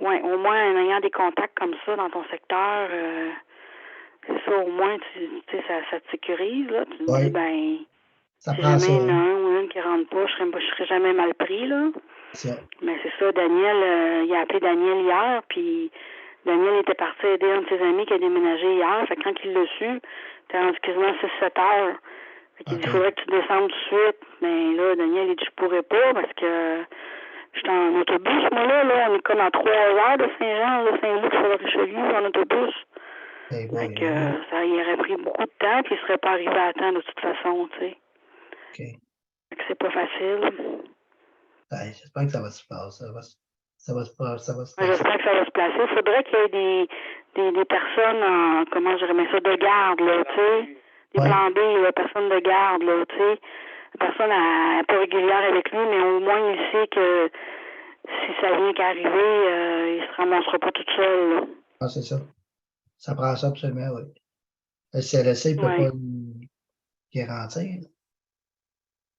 Oui, au moins en ayant des contacts comme ça dans ton secteur, c'est ça, au moins, tu sais, ça te sécurise, là. Tu te Ouais. dis, ben, Ça si prend jamais ça, il y en a hein. un ou une qui rentre pas, je serais jamais mal pris, là. Ça. Mais c'est ça, Daniel, il a appelé Daniel hier, puis Daniel était parti aider un de ses amis qui a déménagé hier. Fait que quand il l'a su, t'es rendu quasiment 6-7 heures. Fait qu'il dit, il OK. faudrait que tu descendes tout de suite. Mais là, Daniel, il dit, je pourrais pas parce que je suis en autobus. Moi, là, on est comme à 3 heures de Saint-Jean, de Saint-Luc, sur le Richelieu, en autobus. Eh Fait boy, que hein. ça y aurait pris beaucoup de temps, puis il serait pas arrivé à temps de toute façon, tu sais. OK. Fait que c'est pas facile. Ouais, j'espère que ça va se passer. Ça va se passer. J'espère que ça va se placer. Il faudrait qu'il y ait des personnes, comment je remets ça, de garde, là, tu sais. Des Ouais. plans B, là, personnes de garde, là, tu sais. Personne pas régulière avec lui, mais au moins il sait que si ça vient qu'arriver, il se ramassera pas tout seul, là. Ah, c'est ça. Ça prend ça absolument, oui. Le CLSC, il ne peut Ouais. pas garantir.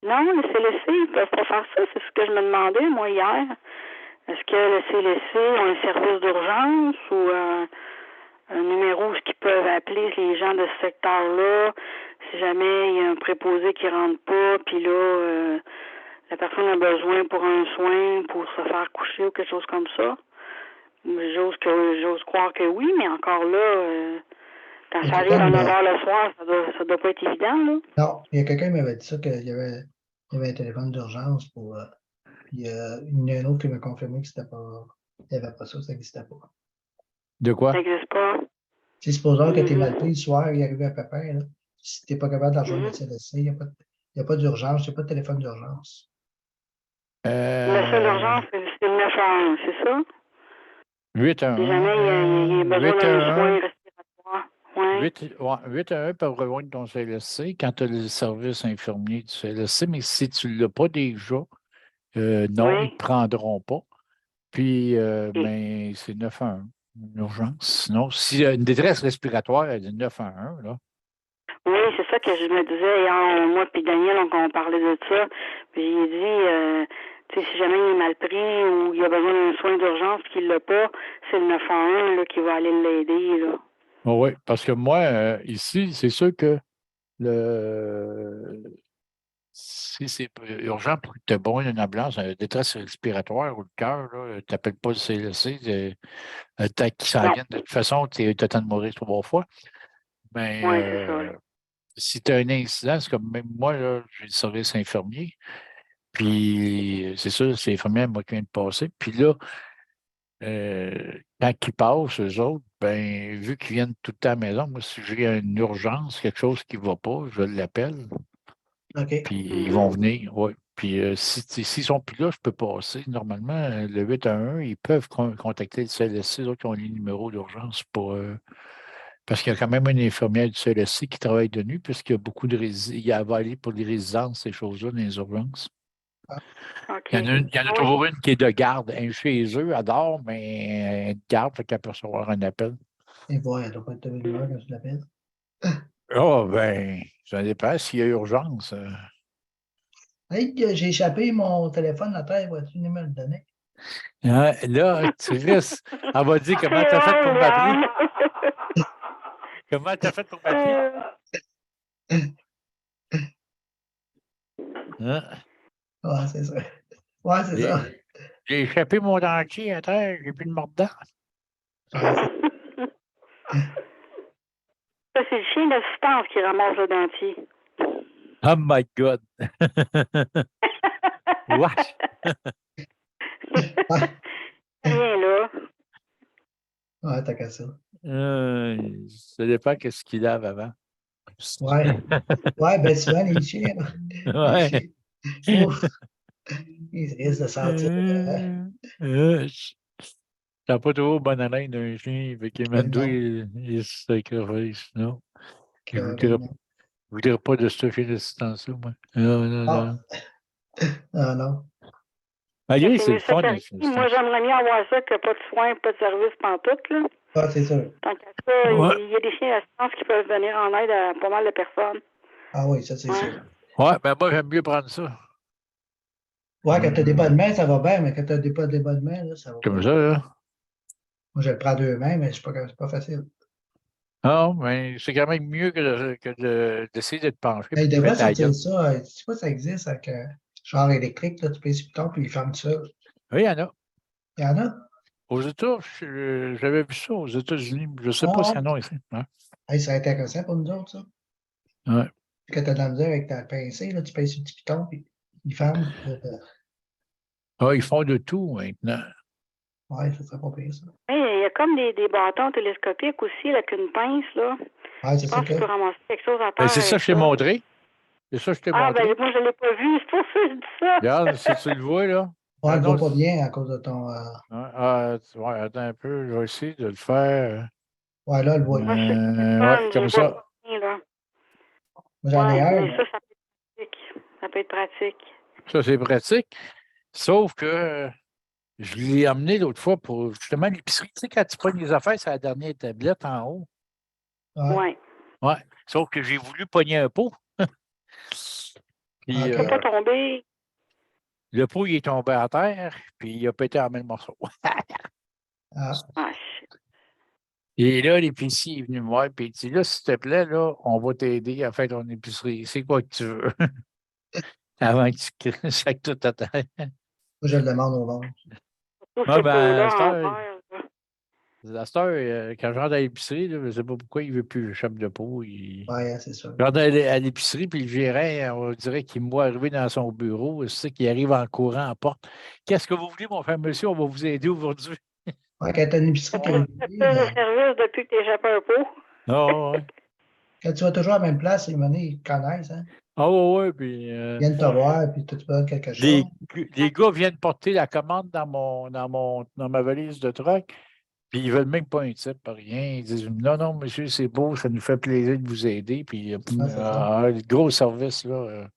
Non, le CLSC, ils peuvent pas faire ça. C'est ce que je me demandais, moi, hier. Est-ce que le CLSC a un service d'urgence ou un numéro où ils peuvent appeler les gens de ce secteur-là si jamais il y a un préposé qui rentre pas, puis là, la personne a besoin pour un soin, pour se faire coucher ou quelque chose comme ça? J'ose croire que oui, mais encore là, quand Il y a ça arrive quelqu'un à qui 9 heures le soir, ça doit pas être évident, là. Non, il y a quelqu'un qui m'avait dit ça, qu'il y avait un téléphone d'urgence pour. Puis il y en a un autre qui m'a confirmé que c'était pas. Il n'y avait pas ça, ça n'existait pas. De quoi? Ça n'existe pas. Tu sais, supposons que tu es mal pris le soir, il arrive un pépin, là. Si tu n'es pas capable de rejoindre le CLSC, il n'y a pas d'urgence, il n'y a pas de téléphone d'urgence. Le seul urgence, c'est le 911, c'est ça? 811. Si jamais il y a besoin d'un soin 811. respiratoire. Ouais. 811 pour rejoindre ton CLSC quand tu as le service infirmier du CLSC, mais si tu ne l'as pas déjà, non, ils ne Oui. te prendront pas. Puis, Ok. ben, c'est 911, une urgence. Sinon, s'il y a une détresse respiratoire, elle dit 911, là. Oui, c'est ça que je me disais hier, moi puis Daniel, on parlait de ça. Puis j'ai dit, tu sais, si jamais il est mal pris ou il a besoin d'un soin d'urgence et qu'il l'a pas, c'est le 911 là, qui va aller l'aider, là. Oh, oui, parce que moi, ici, c'est sûr que si c'est urgent pour que tu aies besoin d'une ambulance, une détresse respiratoire ou le cœur, tu n'appelles pas le CLSC, tant qu'ils s'en Non. viennent. De toute façon, tu as temps de mourir 3 fois. Mais Oui, c'est ça. Là. si tu as un incident, c'est comme même moi, là, j'ai le service infirmier. Puis c'est sûr, c'est l'infirmière, moi, qui vient de passer. Puis là, quand ils passent, eux autres, ben, vu qu'ils viennent tout le temps à la maison, moi, si j'ai une urgence, quelque chose qui ne va pas, je l'appelle. OK. Puis ils vont venir, oui. Puis s'ils ne sont plus là, je peux passer. Normalement, le 811, ils peuvent contacter le CLSC, eux autres qui ont les numéros d'urgence pour. Parce qu'il y a quand même une infirmière du CLSC qui travaille de nuit, puisqu'il y a beaucoup de il y a avalé pour les résidences, ces choses-là, dans les urgences. OK. Il y en a toujours une qui est de garde. Elle est chez eux, elle dort, mais elle est de garde, fait qu'elle peut recevoir un appel. Et voilà, elle ne doit pas être de l'heure quand je l'appelle. Ah, ben, ça dépend s'il y a urgence. Hey, j'ai échappé mon téléphone à terre, vois-tu venir me le donner? Hein, là, tu risques. Elle va dire comment tu as fait pour m'appeler. Comment tu as fait pour m'appeler? Hein? Ouais, c'est ça. Ouais, c'est ça. J'ai échappé mon dentier à terre, j'ai plus de mordant. Ouais, Ça, c'est le chien d'assistance qui ramasse le dentier. Oh my God! What? ouais, Rien là. ouais, t'as qu'à ça. Ça dépend qu'est-ce qu'il lave avant. Ouais. Ouais, ben souvent, les chiens, là, les Ouais. chiens, ouf, ils risquent de sentir. T'as pas trop bonne haleine d'un chien, fait qu'il m'a Ben non, il se sacrifice, non. Je carrément. voudrais pas de ce chien d'assistance-là, moi. Non, non, Ah, non. ah non. Malgré, C'est c'est mieux le ça fun, qu'arrive. Moi, l'assistance. j'aimerais mieux avoir ça que pas de soins, pas de service pantoute, là. Ah, c'est sûr. Tant qu'à ça, Ouais. il y a des chiens d'assistance qui peuvent venir en aide à pas mal de personnes. Ah oui, ça, c'est Ouais. sûr. Ouais, ben moi, j'aime mieux prendre ça. Ouais, quand t'as des bonnes mains, ça va bien, mais quand t'as pas des bonnes mains, là, ça va Comme pas. ça, là. Moi, je le prends 2 mains, mais c'est pas facile. Non, mais c'est quand même mieux d'essayer de te pencher Mais et il de devrait mettre ta gueule. sortir ça. Je sais pas si ça existe avec genre électrique, là, tu payes sur le piton, puis il ferme tout seul. Oui, il y en a. Il y en a? Aux États, j'avais vu ça aux États-Unis. Je ne sais pas Ah s'il y en ouais. a ici. Hein? Hey, ça serait intéressant pour nous autres, ça. Ouais. Quand t'as de la misère avec ta pincée, là, tu payes sur le petit piton, puis il ferme. Ah, ils font de tout maintenant. Ouais, ça serait pas pire, ça. Il y a comme des bâtons télescopiques aussi, là, avec une pince, là. Ouais, c'est Je ça pense que. que tu peux ramasser quelque chose à Ben, terre c'est ça avec que je t'ai ça. montré. C'est ça que je t'ai Ah, ben montré. moi, je l'ai pas vu, c'est pour ça que je dis ça. Regarde, si tu le vois, là. Ouais, Ah il ne non, va pas bien à cause de ton. ouais, attends un peu, je vais essayer de le faire. Ouais, là, le voit. Moi, je sais Ouais, pas, je comme vois ça. pas bien, là. Moi, j'en ai Ouais, un. mais ça peut être pratique. Ça peut être pratique. Ça, c'est pratique. Sauf que je l'ai amené l'autre fois pour justement l'épicerie. Tu sais, quand tu pognes les affaires, c'est la dernière tablette en haut. Ouais. Ouais. Ouais. Sauf que j'ai voulu pogner un pot. Puis Ok. Faut pas tomber. le pot, il est tombé à terre, puis il a pété en même morceau. Ah, Ah, shit. Et là, l'épicier est venu me voir, puis il dit là, s'il te plaît, là, on va t'aider à faire ton épicerie. C'est quoi que tu veux? Avant que tu sacs tout à terre. moi, je le demande au monde. Tout Ouais, ce ben, à pot-là cette en heure, verre, là. quand je rentre à l'épicerie, là, je ne sais pas pourquoi il ne veut plus le chape de pot. Ouais, c'est sûr. Je rentre à l'épicerie, puis le gérant, on dirait qu'il me voit arriver dans son bureau. C'est qu'il arrive en courant à la porte. Qu'est-ce que vous voulez, mon frère monsieur? On va vous aider aujourd'hui. Ouais, quand t'as une épicerie Tu fais qualifiée, le service depuis que tu échappé un pot. Ah, ouais. quand tu vas toujours à la même place, les monnaies, ils te connaissent, hein. Ah, ouais, ouais. Puis, Ils viennent te voir, puis tu peux donnes quelque chose. les gars viennent porter la commande dans ma valise de truck. Puis ils veulent même pas un type, pas rien. Ils disent non, non, monsieur, c'est beau, ça nous fait plaisir de vous aider. Puis Ouais, c'est ça. le gros service, là.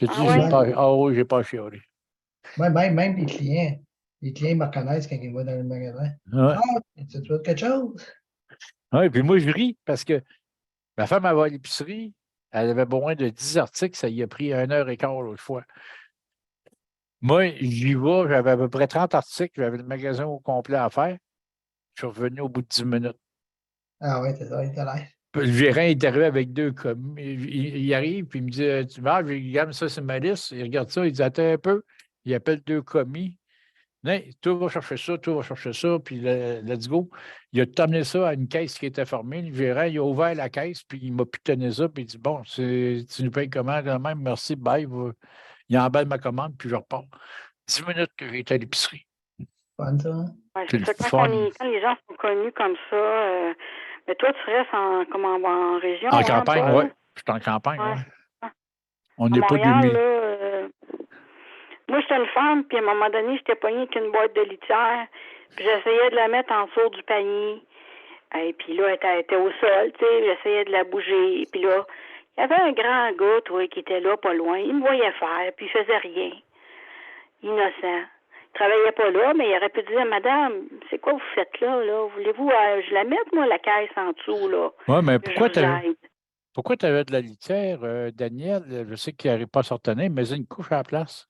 Je te Ah dis, j'ai ouais? pas. Ah oui, j'ai pas chialé. Ouais, même les clients. Les clients me reconnaissent quand ils me voient dans le magasin. Ouais. Ah, tu veux quelque chose? Ouais, puis moi, je ris parce que ma femme avait à l'épicerie, elle avait besoin de 10 articles, ça y a pris 1 heure et quart l'autre fois. Moi, j'y vais, j'avais à peu près 30 articles, j'avais le magasin au complet à faire. Je suis revenu au bout de 10 minutes. Ah ouais, c'est ça, il t'a l'air. Puis le gérant est arrivé avec 2 commis. Il arrive, puis il me dit tu vas, je regarde ça, c'est ma liste. Il regarde ça, il dit attends un peu. Il appelle 2 commis. Non, toi va chercher ça, toi va chercher ça, puis let's go. Il a amené ça à une caisse qui était fermée. Le gérant, il a ouvert la caisse, puis il m'a pitonné ça, puis il dit bon, tu nous payes comment quand même, merci, bye. Il emballe ma commande, puis je repars. 10 minutes que j'ai été à l'épicerie. Fun, ça, hein? Ouais, C'est c'est le ça. fun. Quand les gens sont connus comme ça, mais toi, tu restes en région, En hein, campagne, Paul? oui. Je suis en campagne, Ouais. oui. On À n'est pas Montréal, 2000. là, moi, j'étais une femme, puis à un moment donné, j'étais pognée avec une boîte de litière, puis j'essayais de la mettre en dessous du panier. Et puis là, elle était au sol, tu sais, j'essayais de la bouger. Puis là, il y avait un grand gars, toi, qui était là, pas loin. Il me voyait faire, puis il faisait rien. Innocent. Il travaillait pas là, mais il aurait pu dire, madame, c'est quoi vous faites là? Voulez-vous, je la mette, moi, la caisse en dessous, là? Oui, mais Je vous aide. pourquoi tu avais de la litière, Daniel? Je sais qu'il n'arrive pas à sortir, mais une couche à la place.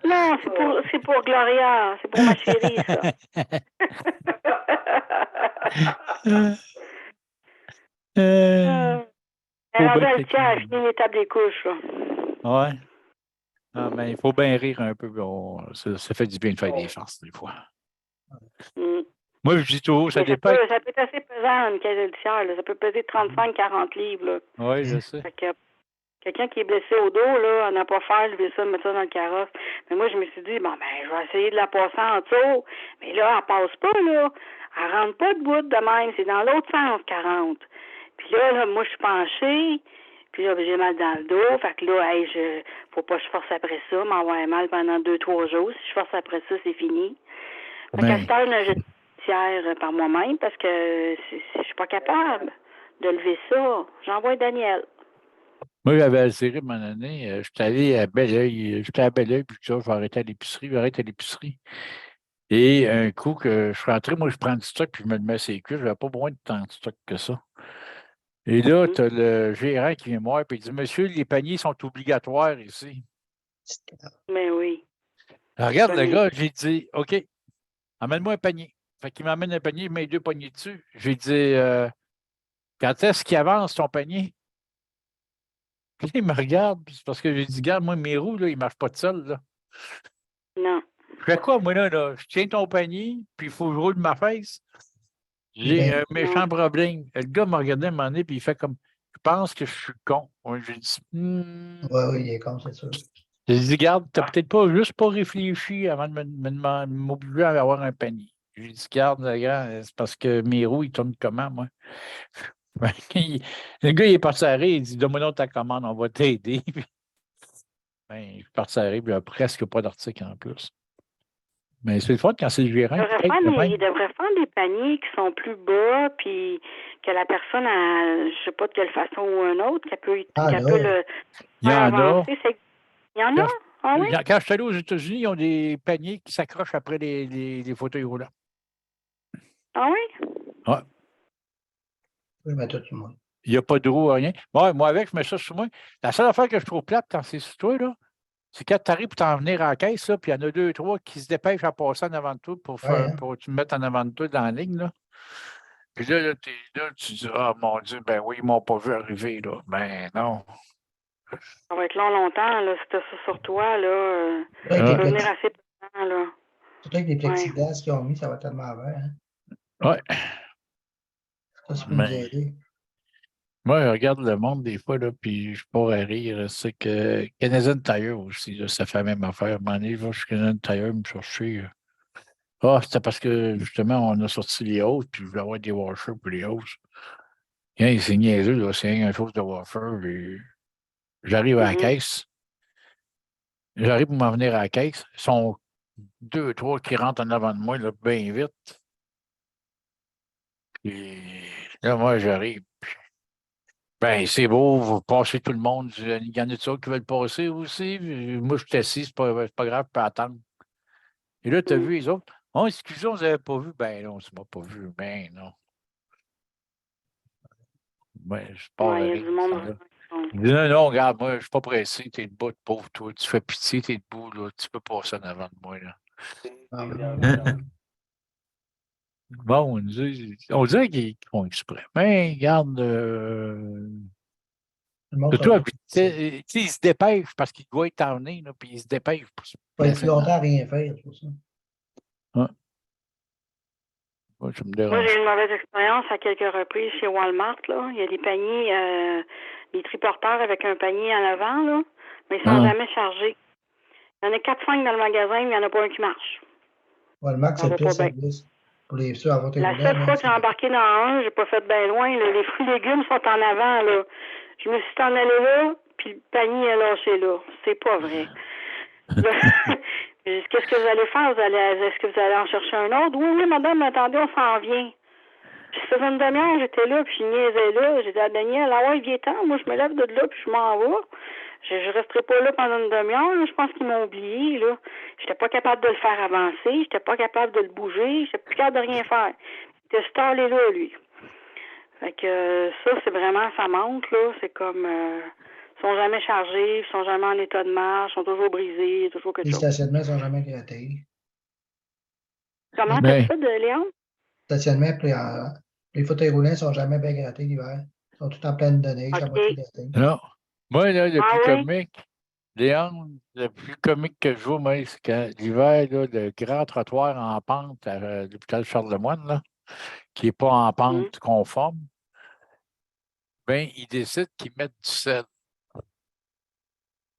Non, c'est pour Gloria. C'est pour ma chérie, ça. faut rendu bien à que le tiers, quelqu'un- fini l'étape des couches, là. Ouais. Ah, mais il faut bien rire un peu. Ça fait du bien de faire des farces, des fois. Mm. Moi, je dis toujours, ça Mais dépend. ça peut être assez pesant, une caisse judiciaire, là. Ça peut peser 35-40 livres, là. Oui, je sais. Fait que quelqu'un qui est blessé au dos, là, à n'a pas faire lever ça, mettre ça dans le carrosse. Mais moi, je me suis dit, bon, ben, je vais essayer de la passer en dessous. Mais là, elle passe pas, là. Elle rentre pas de bout de même. C'est dans l'autre sens qu'elle rentre. Puis là, moi, je suis penchée. Puis là, j'ai mal dans le dos. Fait que là, hey, faut pas que je force après ça. M'avoir mal pendant 2-3 jours. Si je force après ça, c'est fini. Fait qu'à cette heure, je tire par moi-même parce que je suis pas capable de lever ça. J'envoie Daniel. Moi, j'avais Alzheimer mon année. J'étais allé à Belleuil. J'étais à Belleuil, puis ça, je vais arrêter à l'épicerie. J'arrête à l'épicerie. Et un coup que je suis rentré, moi, je prends du stock, puis je me le mets sur les cuisses. Je n'avais pas besoin de tant de stock que ça. Et là, tu as le gérant qui vient me voir, puis il dit, Monsieur, les paniers sont obligatoires ici. Mais oui. Alors, regarde le gars, j'ai dit, OK, amène-moi un panier. Fait qu'il m'amène un panier, il met 2 paniers dessus. J'ai dit, quand est-ce qu'il avance ton panier? Puis il me regarde, puis c'est parce que j'ai dit, regarde, moi, mes roues, là, ils ne marchent pas tout seuls, là. Non. Je fais quoi, moi, là? Je tiens ton panier, puis il faut que je roule ma fesse. J'ai un méchant problème. Le gars m'a regardé un moment donné, puis il fait comme, je pense que je suis con. Moi, j'ai dit, Oui, il est con, c'est sûr. J'ai dit, regarde, t'as peut-être pas juste pas réfléchi avant de m'obliger à avoir un panier. J'ai dit, regarde, le gars, c'est parce que mes roues, ils tournent comment, moi? Le gars, il est parti à rire, il dit, donne-moi donc ta commande, on va t'aider. Ben, je suis parti à rire, puis il n'y a presque pas d'article en plus. Mais c'est le fun quand c'est le gérant. Il devrait faire des paniers qui sont plus bas, puis que la personne, je ne sais pas de quelle façon ou une autre, qu'elle peut le Il y en a. avancer. Il y en a? Ah oui? Quand je suis allé aux États-Unis, ils ont des paniers qui s'accrochent après les fauteuils roulants. Ah oui? Ouais. Oui, mais tout le monde. Il n'y a pas de roue, rien. Ouais, moi, avec, je mets ça sur moi. La seule affaire que je trouve plate quand c'est sur toi, là, c'est quand tu arrives pour t'en venir à la caisse, là, puis il y en a 2, 3 qui se dépêchent à passer en avant de toi pour te mettre en avant de toi dans la ligne. Là. Puis là, tu dis, ah mon Dieu, ben oui, ils ne m'ont pas vu arriver. Là. Ben non. Ça va être longtemps, là, si t'as ça sur toi, là. Ça va venir assez pesant, là. Surtout avec les plexiglas qu'ils ont mis, ça va tellement bien. Hein? Ouais. Ça peut nous aider. Moi, je regarde le monde des fois, là, puis je pars à rire. C'est que Canadian Tire aussi, là, ça fait la même affaire. À un moment donné, je vais chez Canadian Tire me chercher. Ah, c'était parce que justement, on a sorti les hausses, puis je voulais avoir des washers pour les hausses. C'est niaiseux, là, c'est une chose de washer. Et j'arrive à la caisse. J'arrive pour m'en venir à la caisse. Ils sont 2, 3 qui rentrent en avant de moi, là, bien vite. Et là, moi, j'arrive. Ben, c'est beau, vous passez tout le monde. Il y en a d'autres qui veulent passer aussi. Moi, je suis assis, c'est pas grave, je peux attendre. Et là, tu as vu les autres? Oh, excusez, on ne vous avait pas vu. Ben non, tu ne m'as pas vu. Ben non. Ben, je pars à rire. Il dit, non, regarde, moi, je ne suis pas pressé. Tu es debout, pauvre toi. Tu fais pitié, tu es debout, là. Tu peux passer en avant de moi, là. Bon, on dirait qu'ils font exprès. Mais regarde, surtout, ils se dépêchent parce qu'ils doivent être terminés, puis ils se dépêchent. Il va être plus longtemps à rien faire, c'est pour ça. Moi, je me Moi, dérange. j'ai eu une mauvaise expérience à quelques reprises chez Walmart, là. Il y a des paniers, des triporteurs avec un panier en avant, là, mais ils sont jamais chargés. Il y en a 4-5 dans le magasin, mais il n'y en a pas un qui marche. Walmart, c'est le pire service. Pour les ceux à votre La seule fois que j'ai embarqué dans un, j'ai pas fait bien loin. Là, les fruits et légumes sont en avant. Là. Je me suis en allée là, puis le panier a lâché là. C'est pas vrai. Qu'est-ce que vous allez faire? Est-ce que vous allez en chercher un autre? Oui, madame, attendez, on s'en vient. Puis ça faisait une demi-heure, j'étais là, puis je niaisais là. J'ai dit à Daniel, ah ouais, viens-t'en, moi je me lève de là, puis je m'en vais. Je resterai pas là pendant une demi-heure, je pense qu'ils m'ont oublié, là. J'étais pas capable de le faire avancer, j'étais pas capable de le bouger, j'étais plus capable de rien faire. Il était stallé là, lui. Fait que ça, c'est vraiment, ça manque, là. C'est comme, ils sont jamais chargés, ils sont jamais en état de marche, ils sont toujours brisés, il y a toujours quelque chose. Les stationnements sont jamais grattés. Comment t'as fait, Léon? Stationnement, les fauteuils roulants sont jamais bien grattés l'hiver. Ils sont tout en pleine de neige, à OK. moitié d'été. Non. Moi, là, le Ah plus oui? comique, Léon, le plus comique que je vois, moi, c'est quand l'hiver, là, le grand trottoir en pente à l'hôpital Charlemagne, là, qui n'est pas en pente conforme, ben, ils décident qu'ils mettent du sel.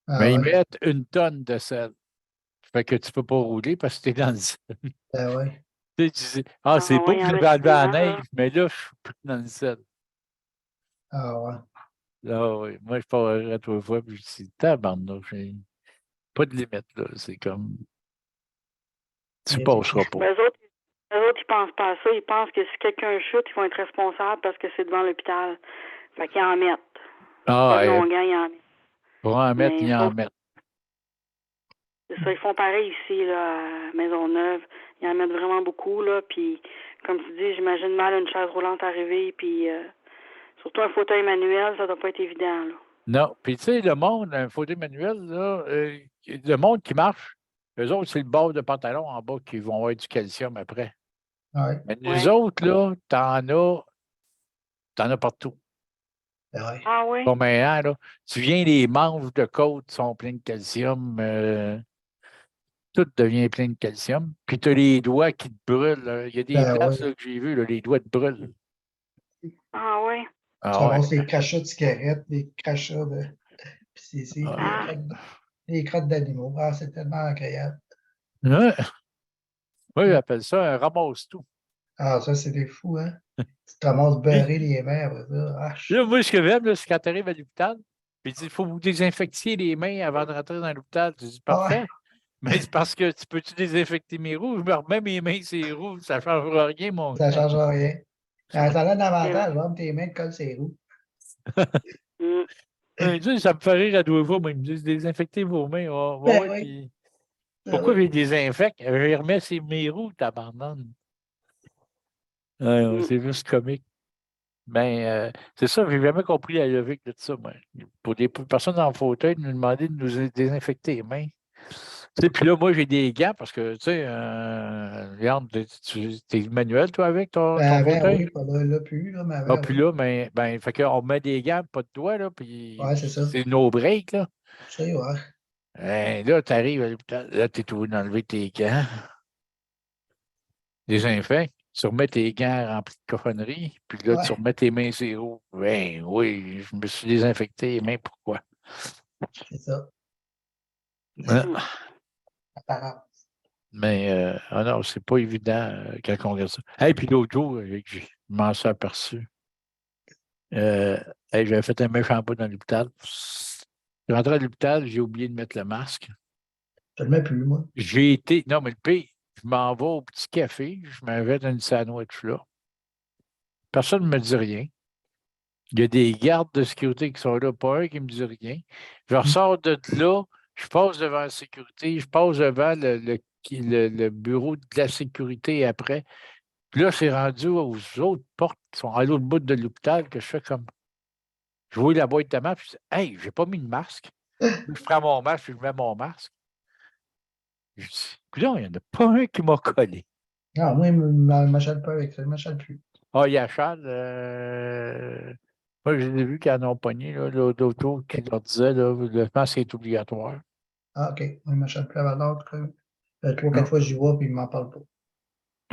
Ah Mais ils ouais, mettent une tonne de sel. Fait que tu ne peux pas rouler parce que tu es dans le sel. ben ouais. Tu sais, tu dis, ah, Ah c'est beau, oui, vous avez enlevé la effectivement, là. neige, mais là, je suis plus dans le sel. Ah ouais. Là, oui. Moi, je parlerai à toi fois, puis je dis, tabarnouche, j'ai pas de limite, là. C'est comme, tu Mais passeras pas. Mais eux autres, ils pensent pas à ça. Ils pensent que si quelqu'un chute, ils vont être responsables parce que c'est devant l'hôpital. Fait qu'ils en mettent. Ah, Pas de Longueuil, ils en mettent. pour en mettre, Mais ils en sauf mettent. c'est ça, ils font pareil ici, là, à Maisonneuve. Ils en mettent vraiment beaucoup, là. Puis, comme tu dis, j'imagine mal une chaise roulante arriver, puis surtout un fauteuil manuel, ça doit pas être évident, là. Non. Puis, tu sais, le monde, un fauteuil manuel, là, le monde qui marche, eux autres, c'est le bord de pantalon en bas qui vont avoir du calcium après. Ouais, Mais nous Ouais. autres, là, t'en as partout. ben ouais. Ah oui? Pas maintenant, là. Tu viens, les manches de côte sont pleins de calcium. Tout devient plein de calcium. Puis tu as les doigts qui te brûlent, là. Il y a des Ben places ouais. là, que j'ai vues, là, les doigts te brûlent. Ah oui? Tu Ah ouais. ramasses les crachats de cigarettes, les crachats de. Puis c'est Ah. les crottes d'animaux. Ah, c'est tellement agréable. Ouais. Moi, j'appelle ça un ramasse-tout. Ah, ça, c'est des fous, hein? Tu te ramasses beurrer les mains après ça. Ah, Là, moi, ce que j'aime, là, c'est quand tu arrives à l'hôpital, puis il dit, il faut vous désinfecter les mains avant de rentrer dans l'hôpital. Tu dis, ah ouais. parfait. Mais c'est parce que tu peux-tu désinfecter mes roues? Je me remets mes mains sur les roues, ça ne changera rien, mon Ça ne gars. change rien. Ah, ça a C'est l'avantage, voir tes mains te collent ses roues. Mm. Tu sais, ça me fait rire à deux fois, moi, ils me disent, désinfectez vos mains. Ah, ouais, Ben ouais, oui. puis Ben pourquoi je oui. les désinfecte? Je les remets sur mes roues, tabarnak. Ouais, ouais, c'est juste comique. Ben, c'est ça, j'ai jamais compris la logique de ça, moi. Pour des personnes en fauteuil, nous demander de nous désinfecter les mains. Tu sais, puis là, moi, j'ai des gants parce que, tu sais, regarde, t'es manuel, toi, avec ton Ben avant, fauteuil? oui, pas là, là plus, là, mais Ah, avant, puis oui. là, ben, fait qu'on met des gants, pas de doigts, là, puis Ouais, c'est ça. c'est no break, là. C'est ouais. Là, t'arrives à l'hôpital, là, t'es obligé d'enlever tes gants, désinfecte, tu remets tes gants remplis de cochonneries, puis là, tu Ouais, remets tes mains sur les roues. Ben oui, je me suis désinfecté les mains, pourquoi? c'est ça. Hein? Apparent. Mais ah non, c'est pas évident quand on regarde ça. Et puis l'autre jour, je m'en suis aperçu. Euh, j'avais fait un méchant pas dans l'hôpital. Je suis rentré à l'hôpital, j'ai oublié de mettre le masque. Je le mets plus, moi. J'ai été. Non, mais le pire, je m'en vais au petit café, je m'avais dans une sandwich là. Personne ne me dit rien. Il y a des gardes de sécurité qui sont là, pas un qui ne me dit rien. Je ressors de là, je passe devant la sécurité, je passe devant le bureau de la sécurité après. Puis là, c'est rendu aux autres portes qui sont à l'autre bout de l'hôpital que je fais comme. Je vois la boîte de masque, puis je dis, hey, j'ai pas mis de masque. Je prends mon masque, puis je mets mon masque. Je dis, coudonc, il n'y en a pas un qui m'a collé. Non, moi, il ne m'achète pas avec ça. Il ne m'achète plus. Ah, il y a Charles. Moi, je les ai vus qui en ont pogné, là, l'autre jour, qui leur disait, là, le masque est obligatoire. Ah, OK. Moi, il ne m'achète plus à l'autre. 3-4 Non, fois, j'y vois, puis il ne m'en parle pas.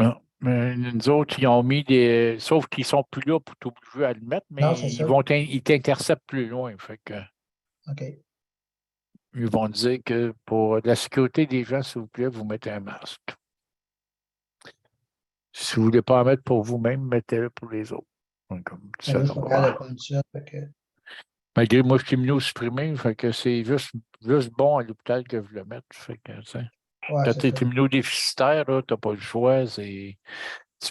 non. Mais nous autres, ils ont mis des. Sauf qu'ils ne sont plus là pour t'obliger à le mettre, Non, mais c'est ils ça. vont ils t'interceptent plus loin. Fait que. OK. Ils vont dire que pour la sécurité des gens, s'il vous plaît, vous mettez un masque. Si vous ne voulez pas en mettre pour vous-même, mettez-le pour les autres. Donc, comme Mais ça, là, je ça suis pas va. capable de prendre une suite. Fait que... Malgré moi, je suis immunosupprimé, fait que c'est juste bon à l'hôpital que je le mette. Fait que, tu sais, Ouais, quand c'est tu es ça. immunodéficitaire, tu n'as pas le choix. Tu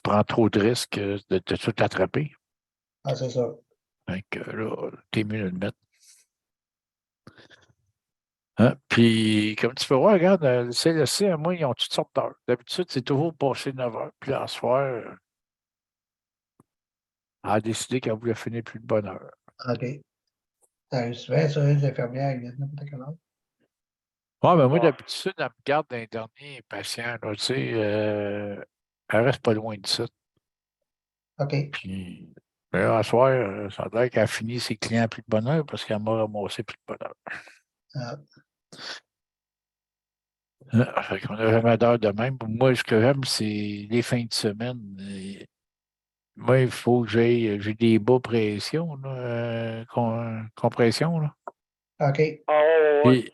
prends trop de risques de tout attraper. Ah, c'est ça. Fait que là, tu es mieux de le mettre. Hein? Puis, comme tu peux voir, regarde, le CLSC, moi, ils ont toutes sortes d'heures. D'habitude, c'est toujours passé 9 heures. Puis là, ce soir, elle a décidé qu'elle voulait finir plus de bonne heure. OK. Ça arrive souvent, ça, les infirmières, ils viennent n'importe quelle heure. Ouais, mais moi, Ouais. d'habitude, elle me garde d'un dernier patient. Là, tu sais, elle reste pas loin de ça. OK. Puis, Mais là, à soir, ça a l'air qu'elle a fini ses clients plus de bonheur parce qu'elle m'a ramassé plus de bonheur. Ah, Fait qu'on n'a jamais d'heure de même. Moi, ce que j'aime, c'est les fins de semaine. Moi, il faut que j'ai des bas pression, là, compression. Là. OK. Ah, ouais, ouais.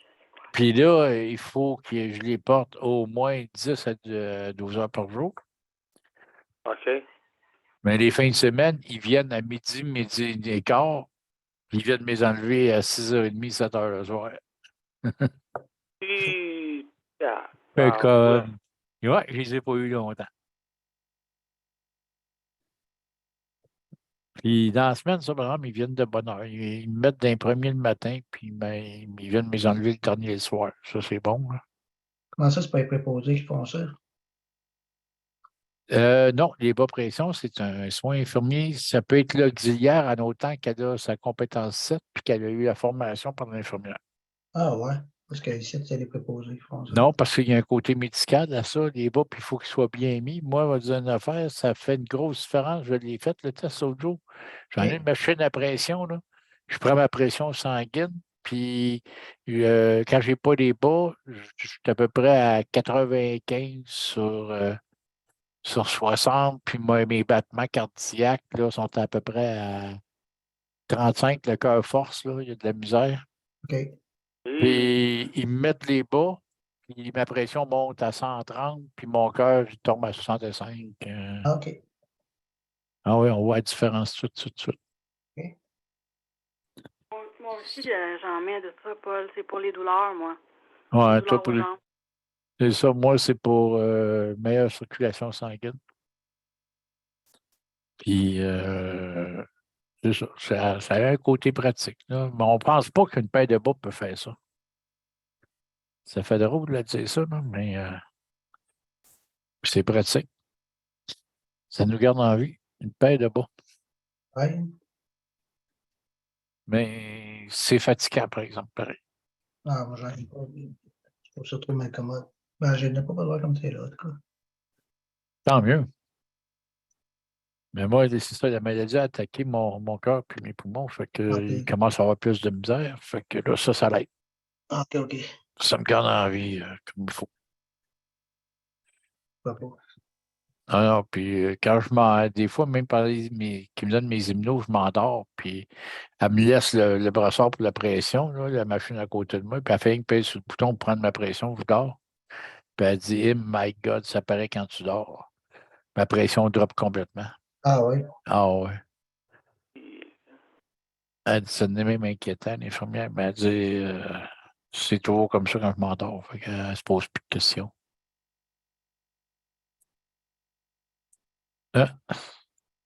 Puis là, il faut que je les porte au moins 10 à 12 heures par jour. OK. Mais les fins de semaine, ils viennent à midi et quart. Puis ils viennent me les enlever à 6h30, 7h le soir. Ah, Fait ouais. comme, ouais, je les ai pas eu longtemps. Puis dans la semaine, ça, par exemple, ils viennent de bonne heure. Ils me mettent d'un premier le matin, puis ils viennent me les enlever le dernier le soir. Ça, c'est bon, là. Comment ça, c'est pas les préposés qui font ça? Non, les bas pression, c'est un soin infirmier. Ça peut être l'auxiliaire en autant qu'elle a sa compétence 7 puis qu'elle a eu la formation par l'infirmière. Ah ouais. Parce que ici, c'est les préposés qui font ça. Non, parce qu'il y a un côté médical à ça, les bas, puis il faut qu'ils soient bien mis. Moi, on va dire une affaire, ça fait une grosse différence. Je l'ai fait, le test l'autre jour. J'en ai une machine à pression, là. Je prends ma pression sanguine, puis quand j'ai pas les bas, je suis à peu près à 95 sur 60, puis moi, mes battements cardiaques là, sont à peu près à 35, le cœur force, là, il y a de la misère. OK. Puis ils me mettent les bas, puis ma pression monte à 130, puis mon cœur il tombe à 65. Ah, OK. Ah oui, on voit la différence tout de suite. Moi aussi, j'en mets de ça, Paul. C'est pour les douleurs, moi. Ouais, Les toi, douleurs aux jambes. c'est ça. Moi, c'est pour meilleure circulation sanguine. Puis, c'est ça. Ça a un côté pratique, là. Mais on ne pense pas qu'une paire de bas peut faire ça. Ça fait drôle de dire ça, là, mais c'est pratique. Ça nous garde en vie. Une paire de bas. Ouais. Mais c'est fatigant, par exemple, pareil. Ah, moi, j'en ai pas. Je trouve ça trop incommode. Ben, je n'ai pas besoin comme c'est là, en tout cas. Tant mieux. Mais moi, c'est ça, la maladie a attaqué mon cœur puis mes poumons. Fait qu'il commence à avoir plus de misère. Fait que là, ça l'aide. OK, OK. Ça me garde en vie comme il faut. Pas pas. Alors, puis quand des fois, même par qui me donnent mes hymnos, je m'endors, puis elle me laisse le brassard pour la pression, là, la machine à côté de moi, puis elle fait une pèse sur le bouton pour prendre ma pression, je dors. Puis elle dit, hey, my God, ça paraît quand tu dors. Ma pression drop complètement. Ah oui. Ah ouais. Elle dit, ça n'est même inquiétant, l'infirmière. Mais elle dit, c'est toujours comme ça quand je m'endors. Fait qu'elle ne se pose plus de questions. Hein?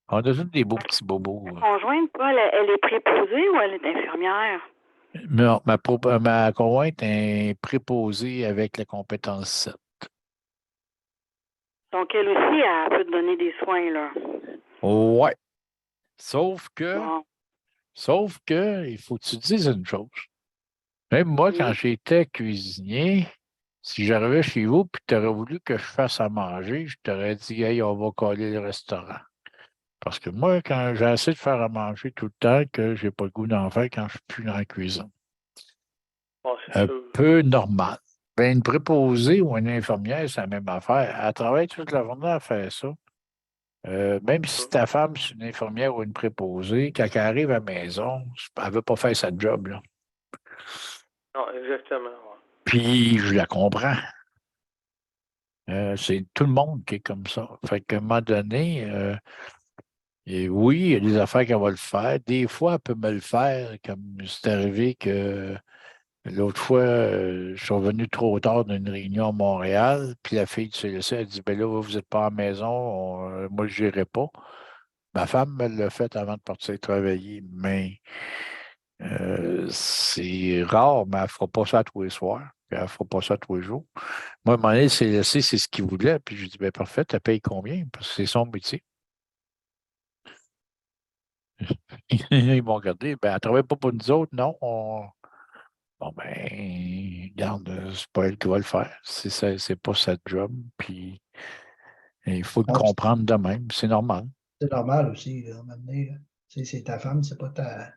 On a tous des beaux petits bobos. Ta conjointe, Paul, elle est préposée ou elle est infirmière? Non, ma conjointe est préposée avec la compétence 7. Donc, elle aussi, elle peut te donner des soins, là. Ouais. Sauf que, Bon. il faut que tu te dises une chose. Même moi, quand j'étais cuisinier, si j'arrivais chez vous et tu aurais voulu que je fasse à manger, je t'aurais dit, hey, on va coller le restaurant. Parce que moi, quand j'ai assez de faire à manger tout le temps, que j'ai pas le goût d'en faire quand je suis plus dans la cuisine. Bon, c'est Un sûr. peu normal. Ben, une préposée ou une infirmière, c'est la même affaire. Elle travaille toute la journée à faire ça. Même si ta femme, c'est une infirmière ou une préposée, quand elle arrive à la maison, elle ne veut pas faire sa job, là. Non, exactement. Ouais. Puis, je la comprends. C'est tout le monde qui est comme ça. Fait qu'à un moment donné, et oui, il y a des affaires qu'elle va le faire. Des fois, elle peut me le faire, comme c'est arrivé que l'autre fois, je suis revenu trop tard d'une réunion à Montréal, puis la fille du CLC a dit, ben là, vous n'êtes pas à la maison, moi, je n'irai pas. Ma femme me l'a fait avant de partir travailler, mais c'est rare, mais elle ne fera pas ça tous les soirs, puis elle ne fera pas ça tous les jours. Moi, à un moment donné, le CLC, c'est ce qu'il voulait, puis je lui ai dit, ben parfait, tu payes combien? Parce que c'est son métier. Ils m'ont regardé, ben elle ne travaille pas pour nous autres, non. Bon, ben, regarde, c'est pas elle qui va le faire. C'est pas sa job, puis il faut le Non, comprendre de même, c'est normal. c'est normal aussi, là, à un moment donné, là. C'est ta femme, c'est pas ta.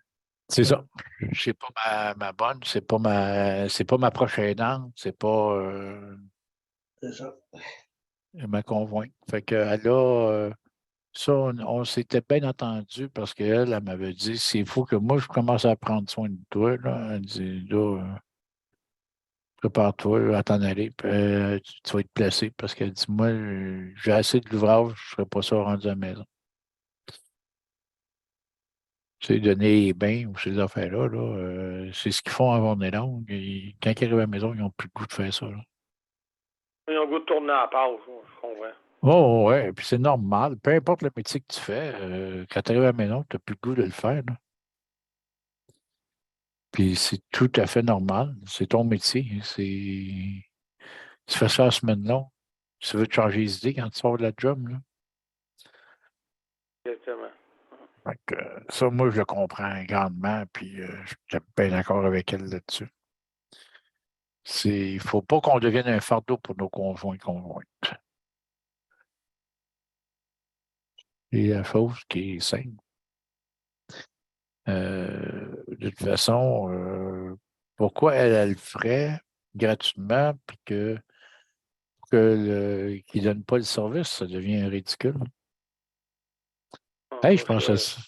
C'est ça. C'est pas ma bonne, c'est pas ma prochaine aidante, c'est pas C'est ça. ma conjointe. Fait que elle a ça, on s'était bien entendu parce qu'elle, elle m'avait dit s'il faut que moi je commence à prendre soin de toi, là, elle dit là, prépare-toi à t'en aller, puis, tu vas être placé parce qu'elle dit moi, j'ai assez de l'ouvrage, je ne ferai pas ça rendu à la maison. Tu sais, donner les bains ou ces affaires-là, là, c'est ce qu'ils font en journée longue. Et quand ils arrivent à la maison, ils n'ont plus le goût de faire ça. Là. Ils ont le goût de tourner à la pause, je comprends. Oh, ouais, puis c'est normal. Peu importe le métier que tu fais, quand tu arrives à la maison, tu n'as plus le goût de le faire. Là. Puis c'est tout à fait normal. C'est ton métier. Tu fais ça la semaine longue. Tu veux te changer les idées quand tu sors de la job. Là. Exactement. Fait que, ça, moi, je le comprends grandement. Puis je suis bien d'accord avec elle là-dessus. Il ne faut pas qu'on devienne un fardeau pour nos conjoints et conjointes. C'est la chose qui est simple. De toute façon, pourquoi elle le ferait gratuitement puis qu'il ne donne pas le service, ça devient ridicule. Hey, je pense à ça.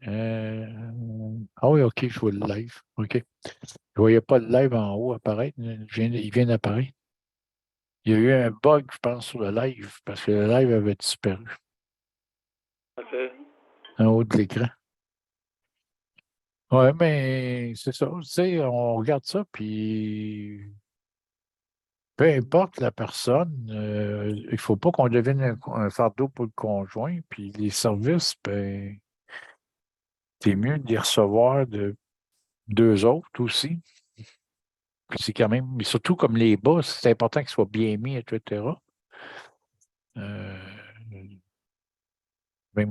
Ah oui, OK, je vois le live. OK. Je ne voyais pas le live en haut apparaître. Il vient d'apparaître. Il y a eu un bug, je pense, sur le live, parce que le live avait disparu OK. en haut de l'écran. Oui, mais c'est ça. Tu sais, on regarde ça, puis peu importe la personne, il ne faut pas qu'on devienne un fardeau pour le conjoint, puis les services, ben, c'est mieux de les recevoir de deux autres aussi. Puis c'est quand même, mais surtout comme les bas, c'est important qu'ils soient bien mis, etc. Même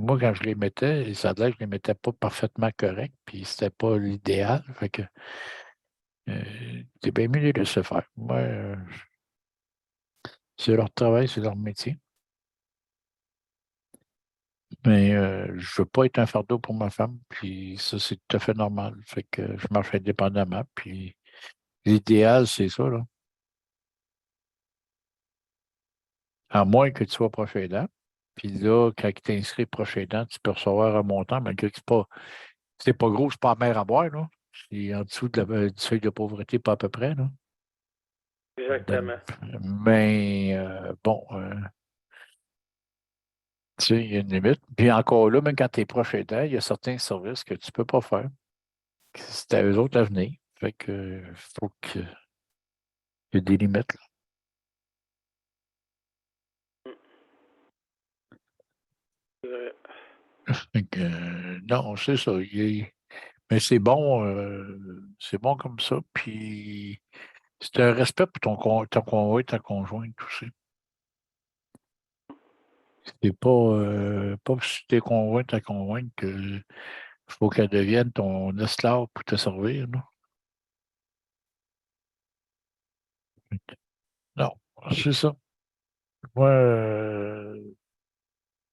moi, quand je les mettais, ça a l'air que je ne les mettais pas parfaitement corrects, puis c'était pas l'idéal. Fait que c'est bien mieux de les laisser faire. Moi, c'est leur travail, c'est leur métier. Mais je ne veux pas être un fardeau pour ma femme, puis ça, c'est tout à fait normal. Fait que je marche indépendamment, puis l'idéal, c'est ça, là. À moins que tu sois proche aidant. Puis là, quand tu t'inscris proche aidant, tu peux recevoir un montant, malgré que c'est pas gros, c'est pas la mer à boire, là. C'est en dessous du seuil de pauvreté, pas à peu près, là. Exactement. Mais bon, tu sais, il y a une limite. Puis encore là, même quand tu es proche aidant, il y a certains services que tu ne peux pas faire. C'est à eux autres à venir. Fait que faut qu'il y ait des limites, là. C'est vrai. Fait que, non, c'est ça. Mais c'est bon comme ça. Puis c'est un respect pour ton conjoint, ta conjointe aussi. C'est pas si t'es conjoint, ta conjointe que faut qu'elle devienne ton esclave pour te servir, là. Non, c'est ça. Moi,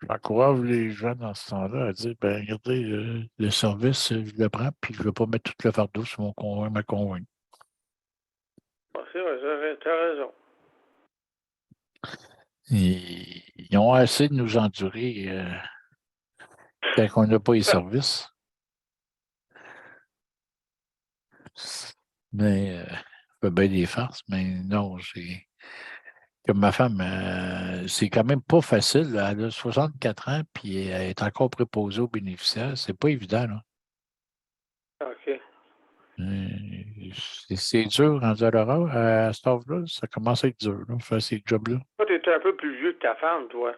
j'encourage les gens dans ce temps-là à dire, ben regardez, le service, je le prends, puis je ne veux pas mettre tout le fardeau sur mon conjoint, ma conjointe. C'est vrai, t'as raison. Ils ont assez de nous endurer quand on n'a pas les services. Mais je fais bien des farces, mais non, c'est comme ma femme, c'est quand même pas facile. Là. Elle a 64 ans, puis elle est encore préposée aux bénéficiaires. C'est pas évident, là. OK. C'est dur en Dolores, à cet âge-là. Ça commence à être dur, là, faire ces jobs-là. Toi, t'es un peu plus vieux que ta femme, toi.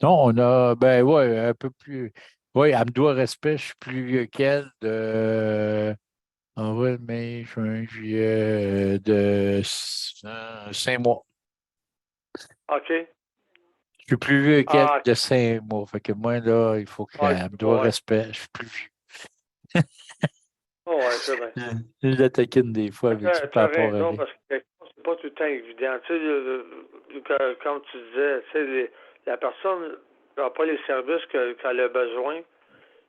Non, on a, ben ouais, un peu plus. Oui, elle me doit respect, je suis plus vieux qu'elle de avril, mai, juin, juillet, de 5 mois. OK. Je suis plus vieux qu'elle Ah, de 5 mois. Fait que moi, là, il faut qu'elle me doit ouais. respect. Je suis plus vieux. Oh, ouais, c'est vrai. Je la taquine des fois avec ça par T'as rapport à raison, lui. parce que c'est pas tout le temps évident. Tu sais, comme tu disais, tu sais, la personne n'a pas les services qu'elle a besoin.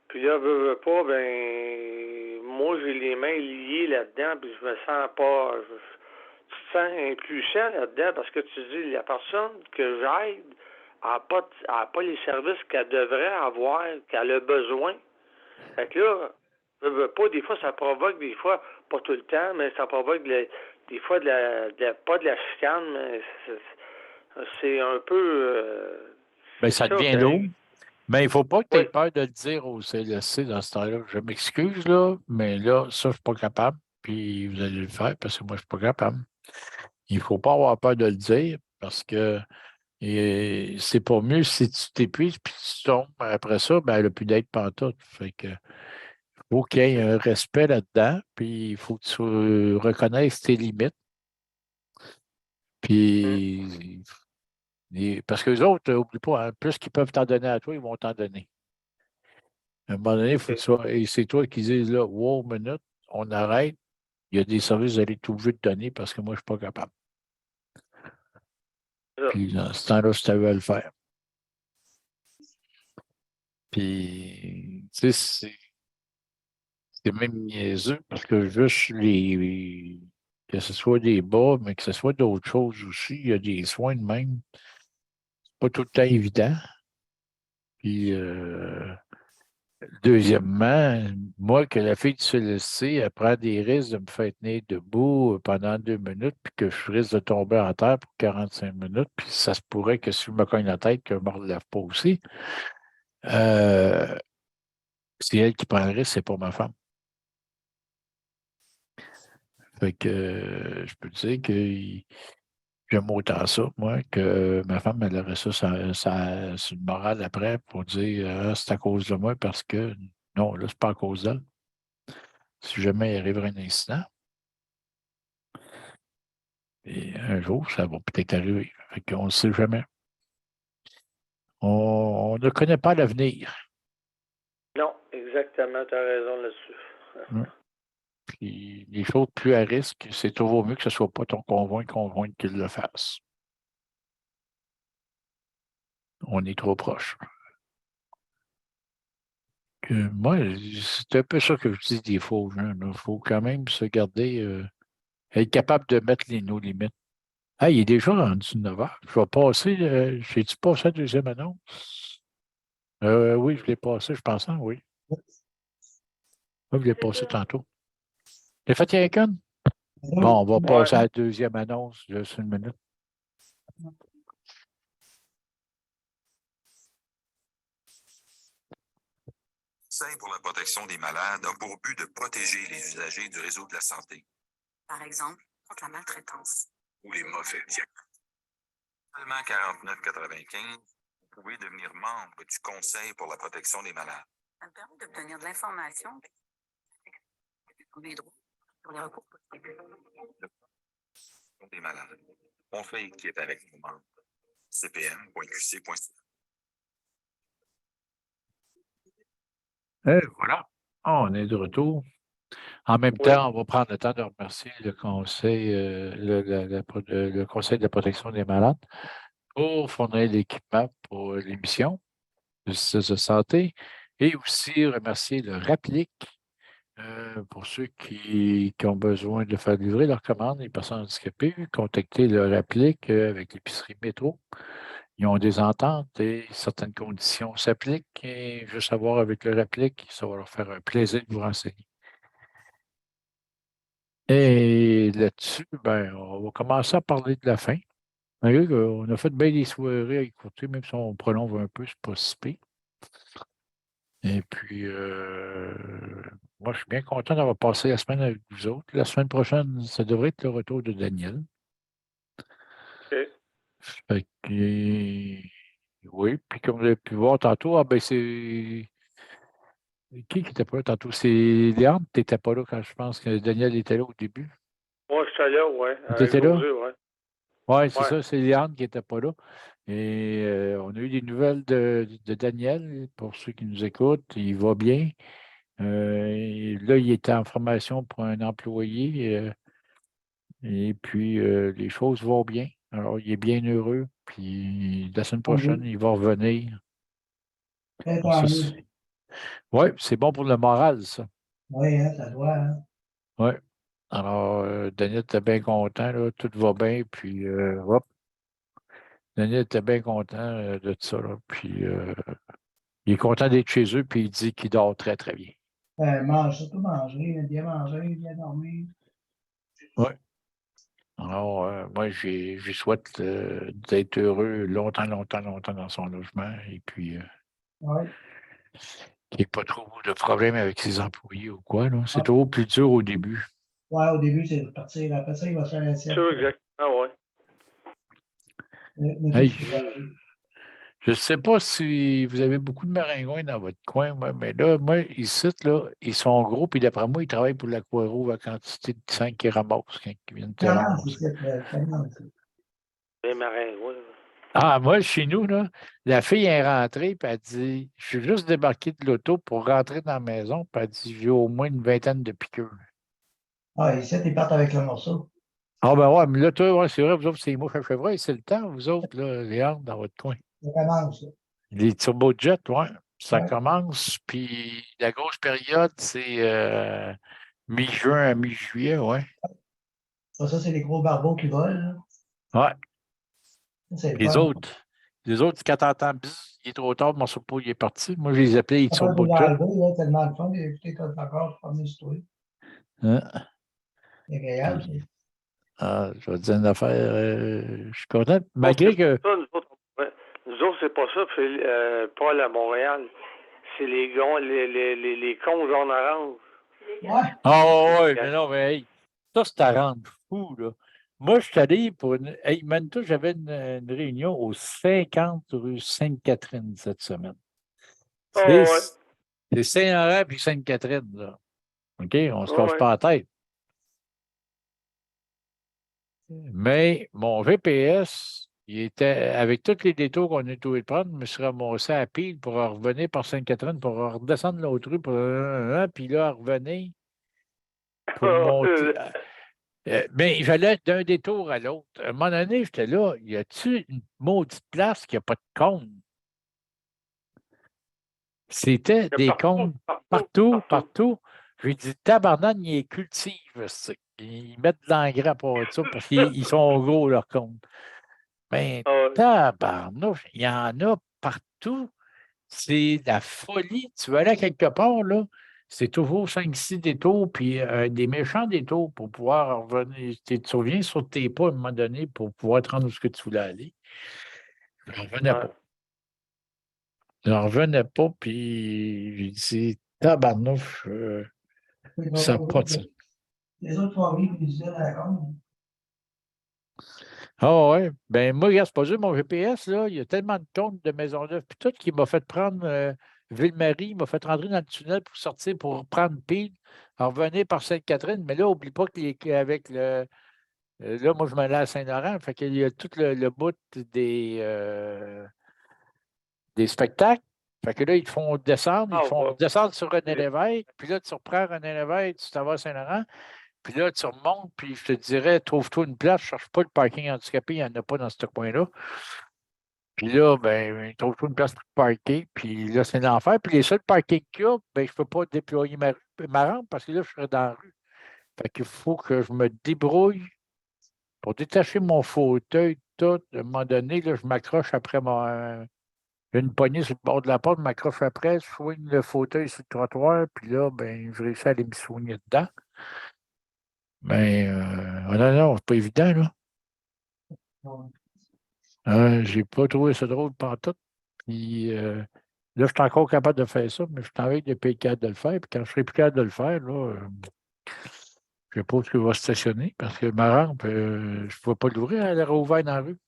Puis là, veux pas, ben, moi, j'ai les mains liées là-dedans, puis je me sens pas, tu te sens impuissant là-dedans, parce que tu dis, la personne que j'aide a pas les services qu'elle devrait avoir, qu'elle a besoin. Fait que là, veux pas, des fois, ça provoque, des fois, pas tout le temps, mais ça provoque des fois pas de la chicane, mais c'est un peu, Ben, c'est ça ça, devient lourd. Mais il ne faut pas que tu aies Oui. peur de le dire au CLSC dans ce temps-là. Je m'excuse, là, mais là, ça, je ne suis pas capable. Puis vous allez le faire parce que moi, je ne suis pas capable. Il ne faut pas avoir peur de le dire parce que c'est pas mieux si tu t'épuises puis tu tombes. Après ça, ben, elle n'a plus d'être pantoute. Fait que faut qu'il y ait un respect là-dedans. Puis il faut que tu reconnaisses tes limites. Puis parce que les autres, n'oublie pas, hein, plus qu'ils peuvent t'en donner à toi, ils vont t'en donner. À un moment donné, il faut que tu sois. Et c'est toi qui dis là, wow, minute, on arrête. Il y a des services que vous allez être obligé de donner parce que moi, je ne suis pas capable. Ça. Puis dans ce temps-là, je t'avais à le faire. Puis, tu sais, c'est même niaiseux parce que juste que ce soit des bas, mais que ce soit d'autres choses aussi, il y a des soins de même. C'est pas tout le temps évident. Puis, deuxièmement, moi, que la fille du CLSC, elle prend des risques de me faire tenir debout pendant 2 minutes, puis que je risque de tomber en terre pour 45 minutes, puis ça se pourrait que si je me cogne la tête, que je ne me relève pas aussi. C'est elle qui prend le risque, c'est pas ma femme. Fait que je peux te dire que j'aime autant ça, moi, que ma femme, elle aurait ça sur le moral après pour dire ah, c'est à cause de moi parce que non, là, c'est pas à cause d'elle. Si jamais il arriverait un incident, et un jour, ça va peut-être arriver. Fait qu'on ne sait jamais. On ne connaît pas l'avenir. Non, exactement, tu as raison là-dessus. Hein. Puis les choses plus à risque, c'est toujours mieux que ce ne soit pas ton conjoint qui le fasse. On est trop proche. Moi, c'est un peu ça que je dis des fois aux gens. Il faut quand même se garder, être capable de mettre nos limites. Ah, il est déjà rendu 9 heures. Je vais passer. J'ai-tu passé la deuxième annonce? Oui, je l'ai passé, je pense, hein, oui. Oui, je l'ai passé tantôt. T'as fait quelqu'un? Bon, on va passer à la deuxième annonce, juste une minute. Conseil pour la protection des malades a pour but de protéger les usagers du réseau de la santé Par exemple, contre la maltraitance. ou les mauvais diagnostics. Seulement 49,95, vous pouvez devenir membre du Conseil pour la protection des malades. Ça me permet d'obtenir de l'information sur les droits, sur les recours possibles. Des malades. On fait équipe avec nos membres. cpm.qc.ca. Et voilà, on est de retour. En même temps, on va prendre le temps de remercier le Conseil, le Conseil de la protection des malades pour fournir l'équipement pour l'émission de système de santé et aussi remercier le RAPLIC pour ceux qui ont besoin de faire livrer leurs commandes, les personnes handicapées, contactez le RAPLIC avec l'épicerie Métro. Ils ont des ententes et certaines conditions s'appliquent. Et juste savoir avec le RAPLIC, ça va leur faire un plaisir de vous renseigner. Et là-dessus, ben, on va commencer à parler de la fin. On a fait bien des soirées à écouter, même si on prolonge un peu, c'est pas si pire. Et puis, moi, je suis bien content d'avoir passé la semaine avec vous autres. La semaine prochaine, ça devrait être le retour de Daniel. OK. Fait que, oui, puis comme vous avez pu voir tantôt, ah ben c'est. Qui n'était pas là tantôt? C'est Léandre, tu n'étais pas là quand je pense que Daniel était là au début. Moi, je suis là, ouais. Tu étais là? José, ouais. Oui, c'est Ouais. ça, c'est Léandre qui n'était pas là. Et on a eu des nouvelles de Daniel, pour ceux qui nous écoutent. Il va bien. Et là, il était en formation pour un employé. Et puis, les choses vont bien. Alors, il est bien heureux. Puis, la semaine prochaine, il va revenir. Très Alors, tant mieux. Oui, c'est bon pour le moral, ça. Oui, hein, ça doit, hein. Oui. Alors, Denis était bien content, là, tout va bien, puis hop. Denis était bien content de ça, là, puis il est content d'être chez eux, puis il dit qu'il dort très, très bien. Surtout manger, bien dormir. Oui. Alors, moi, je souhaite d'être heureux longtemps, longtemps, longtemps dans son logement, et puis Oui. qu'il n'y ait pas trop de problèmes avec ses employés ou quoi, là. C'est Ouais. toujours plus dur au début. Ouais, au début, c'est de partir. Après ça, il va se faire la sieste. Ça, exactement, ouais. Mais Hey, tout ça, oui. je ne sais pas si vous avez beaucoup de maringouins dans votre coin, moi, mais là, moi, ici, là, ils sont gros, puis d'après moi, ils travaillent pour l'Aquaro à quantité de 5 qu'ils ramassent quand ils viennent te Comment c'est ramasser. ça? Comment c'est? Les marins, ouais. Ah, moi, chez nous, là, la fille est rentrée, puis elle dit, je suis juste débarqué de l'auto pour rentrer dans la maison, puis elle dit, j'ai au moins une vingtaine de piqûres. Ah, ici, ils partent avec le morceau. Ah, ben ouais, mais là, toi, ouais, c'est vrai, vous autres, c'est les mouches à chevreuil, c'est le temps, vous autres, là, les Hantes dans votre coin. Ça commence, là. Les turbojets, ouais, ça Ouais. commence, puis la grosse période, c'est mi-juin à mi-juillet, ouais. Ça, c'est les gros barbeaux qui volent, Ouais. là. Ça, c'est le Les fun. autres, quand t'entends, bzz, il est trop tard, mon soupeau, il est parti. Moi, je les appelais les Ça peut vous turbojets. enlever, là, tellement de fun. Écoutez, quand encore, je promener sur toi. Hein? C'est agréable, ça. Ah, je vais te dire une affaire, je suis content, Bon, malgré c'est que. pas ça, nous autres, c'est pas ça, puis, Paul à Montréal. C'est les gons, les cons jaune-orange. Ouais. Ah, ouais, mais non, mais hey, ça, c'est à rendre fou, là. Moi, je suis allé pour une. Hey, Manito, j'avais une réunion au 50 rue Sainte-Catherine cette semaine. C'est Oh, ouais. c'est Saint-Laurent puis Sainte-Catherine, là. OK? On se Oh, cache ouais. pas la tête. Mais mon GPS, il était, avec tous les détours qu'on a trouvé de prendre, je me suis ramassé à pile pour en revenir par Sainte-Catherine, pour en redescendre l'autre rue, puis là, revenir pour monter. Mais j'allais d'un détour à l'autre. À un moment donné, j'étais là, y a-tu une maudite place qui n'a pas de cône? C'était Il y a des partout, cônes partout, partout, partout. partout. J'ai dit, tabarnak, ils les cultivent, c'est. Ils mettent de l'engrais pour ça parce qu'ils sont gros, leurs cônes. Mais Ah, ouais. tabarnouche, il y en a partout. C'est la folie. Tu vas aller à quelque part, là, c'est toujours 5-6 détours, puis des méchants détours pour pouvoir revenir. Tu te souviens sur tes pas à un moment donné pour pouvoir te rendre où ce que tu voulais aller. Je n'en revenais Ouais. pas. Je n'en revenais pas, puis j'ai dit, tabarnouche, ça n'a pas de sens. Les autres font vivre les usines à la con. Ah ouais. Ben moi, regarde, c'est pas juste mon GPS, là. Il y a tellement de comptes de Maisonneuve, puis tout qui m'a fait prendre Ville-Marie, il m'a fait rentrer dans le tunnel pour sortir, pour prendre pile, en revenir par Sainte-Catherine. Mais là, oublie pas qu'avec le. Là, moi, je m'allais à Saint-Laurent. Fait qu'il y a tout le bout des spectacles. Fait que là, ils te font descendre, ils Ah, te font ouais. redescendre sur René Lévesque. Puis là, tu reprends René Lévesque, tu t'en vas à Saint-Laurent. Puis là, tu remontes, puis je te dirais, trouve-toi une place, cherche pas le parking handicapé, il n'y en a pas dans ce coin-là. Puis là, ben, trouve-toi une place pour te parker, puis là, c'est l'enfer. Puis les seuls parkings qu'il y a, ben, je ne peux pas déployer ma rampe parce que là, je serais dans la rue. Fait qu'il faut que je me débrouille pour détacher mon fauteuil, tout. À un moment donné, là, je m'accroche après j'ai une poignée sur le bord de la porte, je m'accroche après, je soigne le fauteuil sur le trottoir, puis là, ben, je réussis à aller me soigner dedans. Mais, non, non, c'est pas évident, là. J'ai pas trouvé ça drôle pantoute. Puis là, je suis encore capable de faire ça, mais je suis en train de payer le cadre de le faire. Puis quand je serai plus capable de le faire, là, je ne sais pas où je vais stationner parce que ma rampe, je ne pouvais pas l'ouvrir, elle est rouverte dans la rue.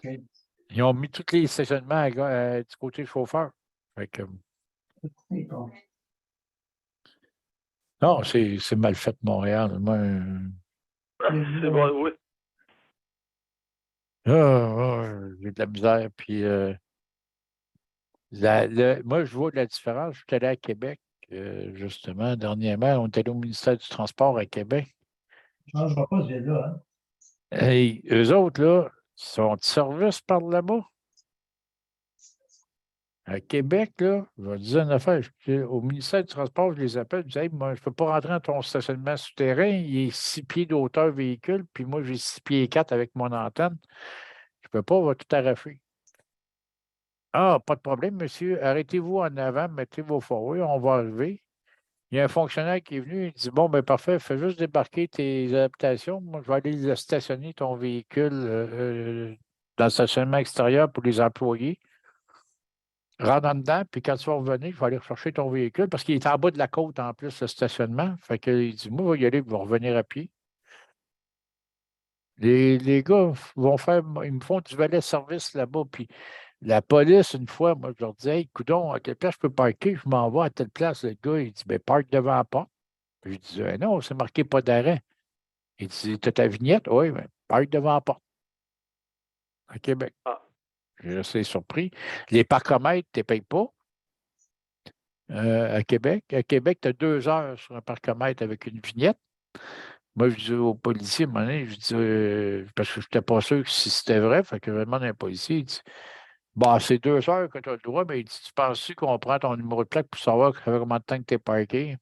OK. Ils ont mis tous les stationnements du côté chauffeur. Fait que, C'est con. non, c'est mal fait, Montréal. Moi, C'est bon, oui. j'ai de la misère. Puis moi, je vois de la différence. Je suis allé à Québec, justement, dernièrement. On est allé au ministère du Transport à Québec. Je ne changerai pas ce là, hein. Hey, eux autres, là, sont de service par là-bas. À Québec, là, je vais te dire une affaire. Au ministère du Transport, je les appelle, je dis, hey, moi, je ne peux pas rentrer dans ton stationnement souterrain. Il est 6 pieds d'auteur véhicule, puis moi, j'ai 6 pieds 4 avec mon antenne. Je ne peux pas, on va tout arracher. Ah, pas de problème, monsieur. Arrêtez-vous en avant, mettez vos forwards, on va arriver. Il y a un fonctionnaire qui est venu, il dit, bon, ben parfait, fais juste débarquer tes adaptations. Moi, je vais aller stationner ton véhicule dans le stationnement extérieur pour les employés. Rentre en dedans, puis quand tu vas revenir, je vais aller rechercher ton véhicule parce qu'il est en bas de la côte en plus, le stationnement. Fait qu'il dit, moi, je vais y aller, je vais revenir à pied. Les gars vont faire, ils me font du valet service là-bas. Puis la police, une fois, moi, je leur dis, hey, coudonc, à quelle place je peux parker? Je m'en vais à telle place. Le gars, il dit, ben, parque devant la porte. Puis je dis, non, c'est marqué pas d'arrêt. Il dit, t'as ta vignette? Oui, ben, parque devant la porte. À Québec. Ah. Je suis assez surpris. Les parcomètres, tu ne payes pas. À Québec. À Québec, tu as 2 heures sur un parcomètre avec une vignette. Moi, je dis au policier, à un moment donné, je dis, parce que je n'étais pas sûr si c'était vrai, fait que je demande à un policier, il dit, bah, c'est 2 heures que tu as le droit, mais il dit, tu penses-tu qu'on prend ton numéro de plaque pour savoir combien de temps que tu es parké?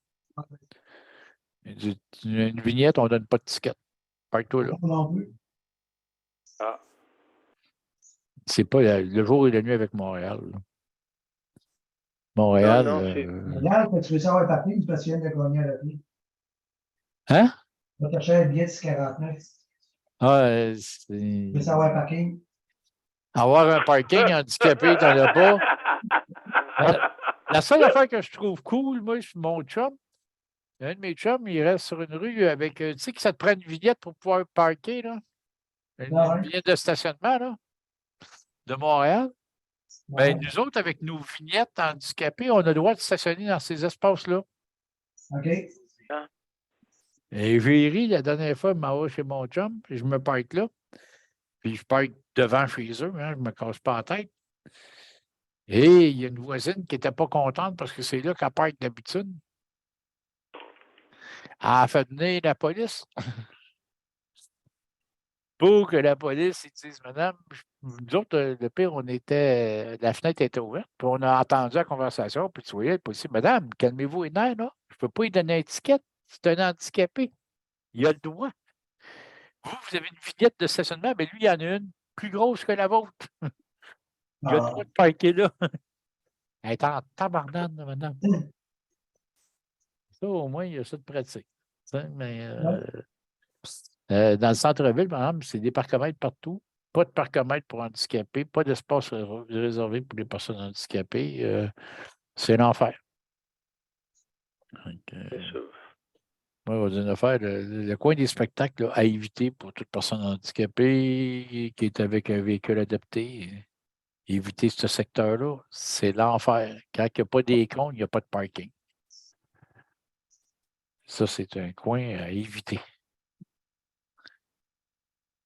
Il dit, une vignette, on ne donne pas de ticket. Parque-toi là. Non plus. Ah. C'est pas le jour et la nuit avec Montréal. Là. Montréal. Non, c'est. Regarde, que tu veux savoir un papier, c'est parce que tu viens de gagner à la vie. Hein? Tu vas chercher un billet de 49. Ah, Tu veux savoir un parking? avoir un parking handicapé, t'en as pas. La seule affaire que je trouve cool, moi, c'est mon chum. Un de mes chums, il reste sur une rue avec, tu sais que ça te prend une vignette pour pouvoir parker, là. Une vignette de stationnement, là, de Montréal. Ouais. Bien, nous autres, avec nos vignettes handicapées, on a le droit de stationner dans ces espaces-là. OK. Et j'ai ri la dernière fois, je m'en vais chez mon chum, puis je me parque là. Puis je parque devant chez eux, hein, je ne me casse pas la tête. Et il y a une voisine qui n'était pas contente parce que c'est là qu'elle parque d'habitude. Elle a fait venir la police. Pour que la police ils disent, madame, nous autres, le pire, la fenêtre était ouverte, puis on a entendu la conversation, puis tu voyais le policier, madame, calmez-vous les nerfs, là. Je ne peux pas lui donner un ticket. C'est un handicapé. Il a le droit. Vous avez une vignette de stationnement, mais lui, il y en a une plus grosse que la vôtre. Il a le droit de parker là. Elle est en tabarnane, là, madame. Ça, au moins, il y a ça de pratique. Mais dans le centre-ville, par exemple, c'est des parcomètres partout. Pas de parcomètre pour handicapés, pas d'espace réservé pour les personnes handicapées. C'est l'enfer. C'est sûr. Moi, on va dire une affaire, le coin des spectacles là, à éviter pour toute personne handicapée qui est avec un véhicule adapté. Éviter ce secteur-là, c'est l'enfer. Quand il n'y a pas d'écran, il n'y a pas de parking. Ça, c'est un coin à éviter.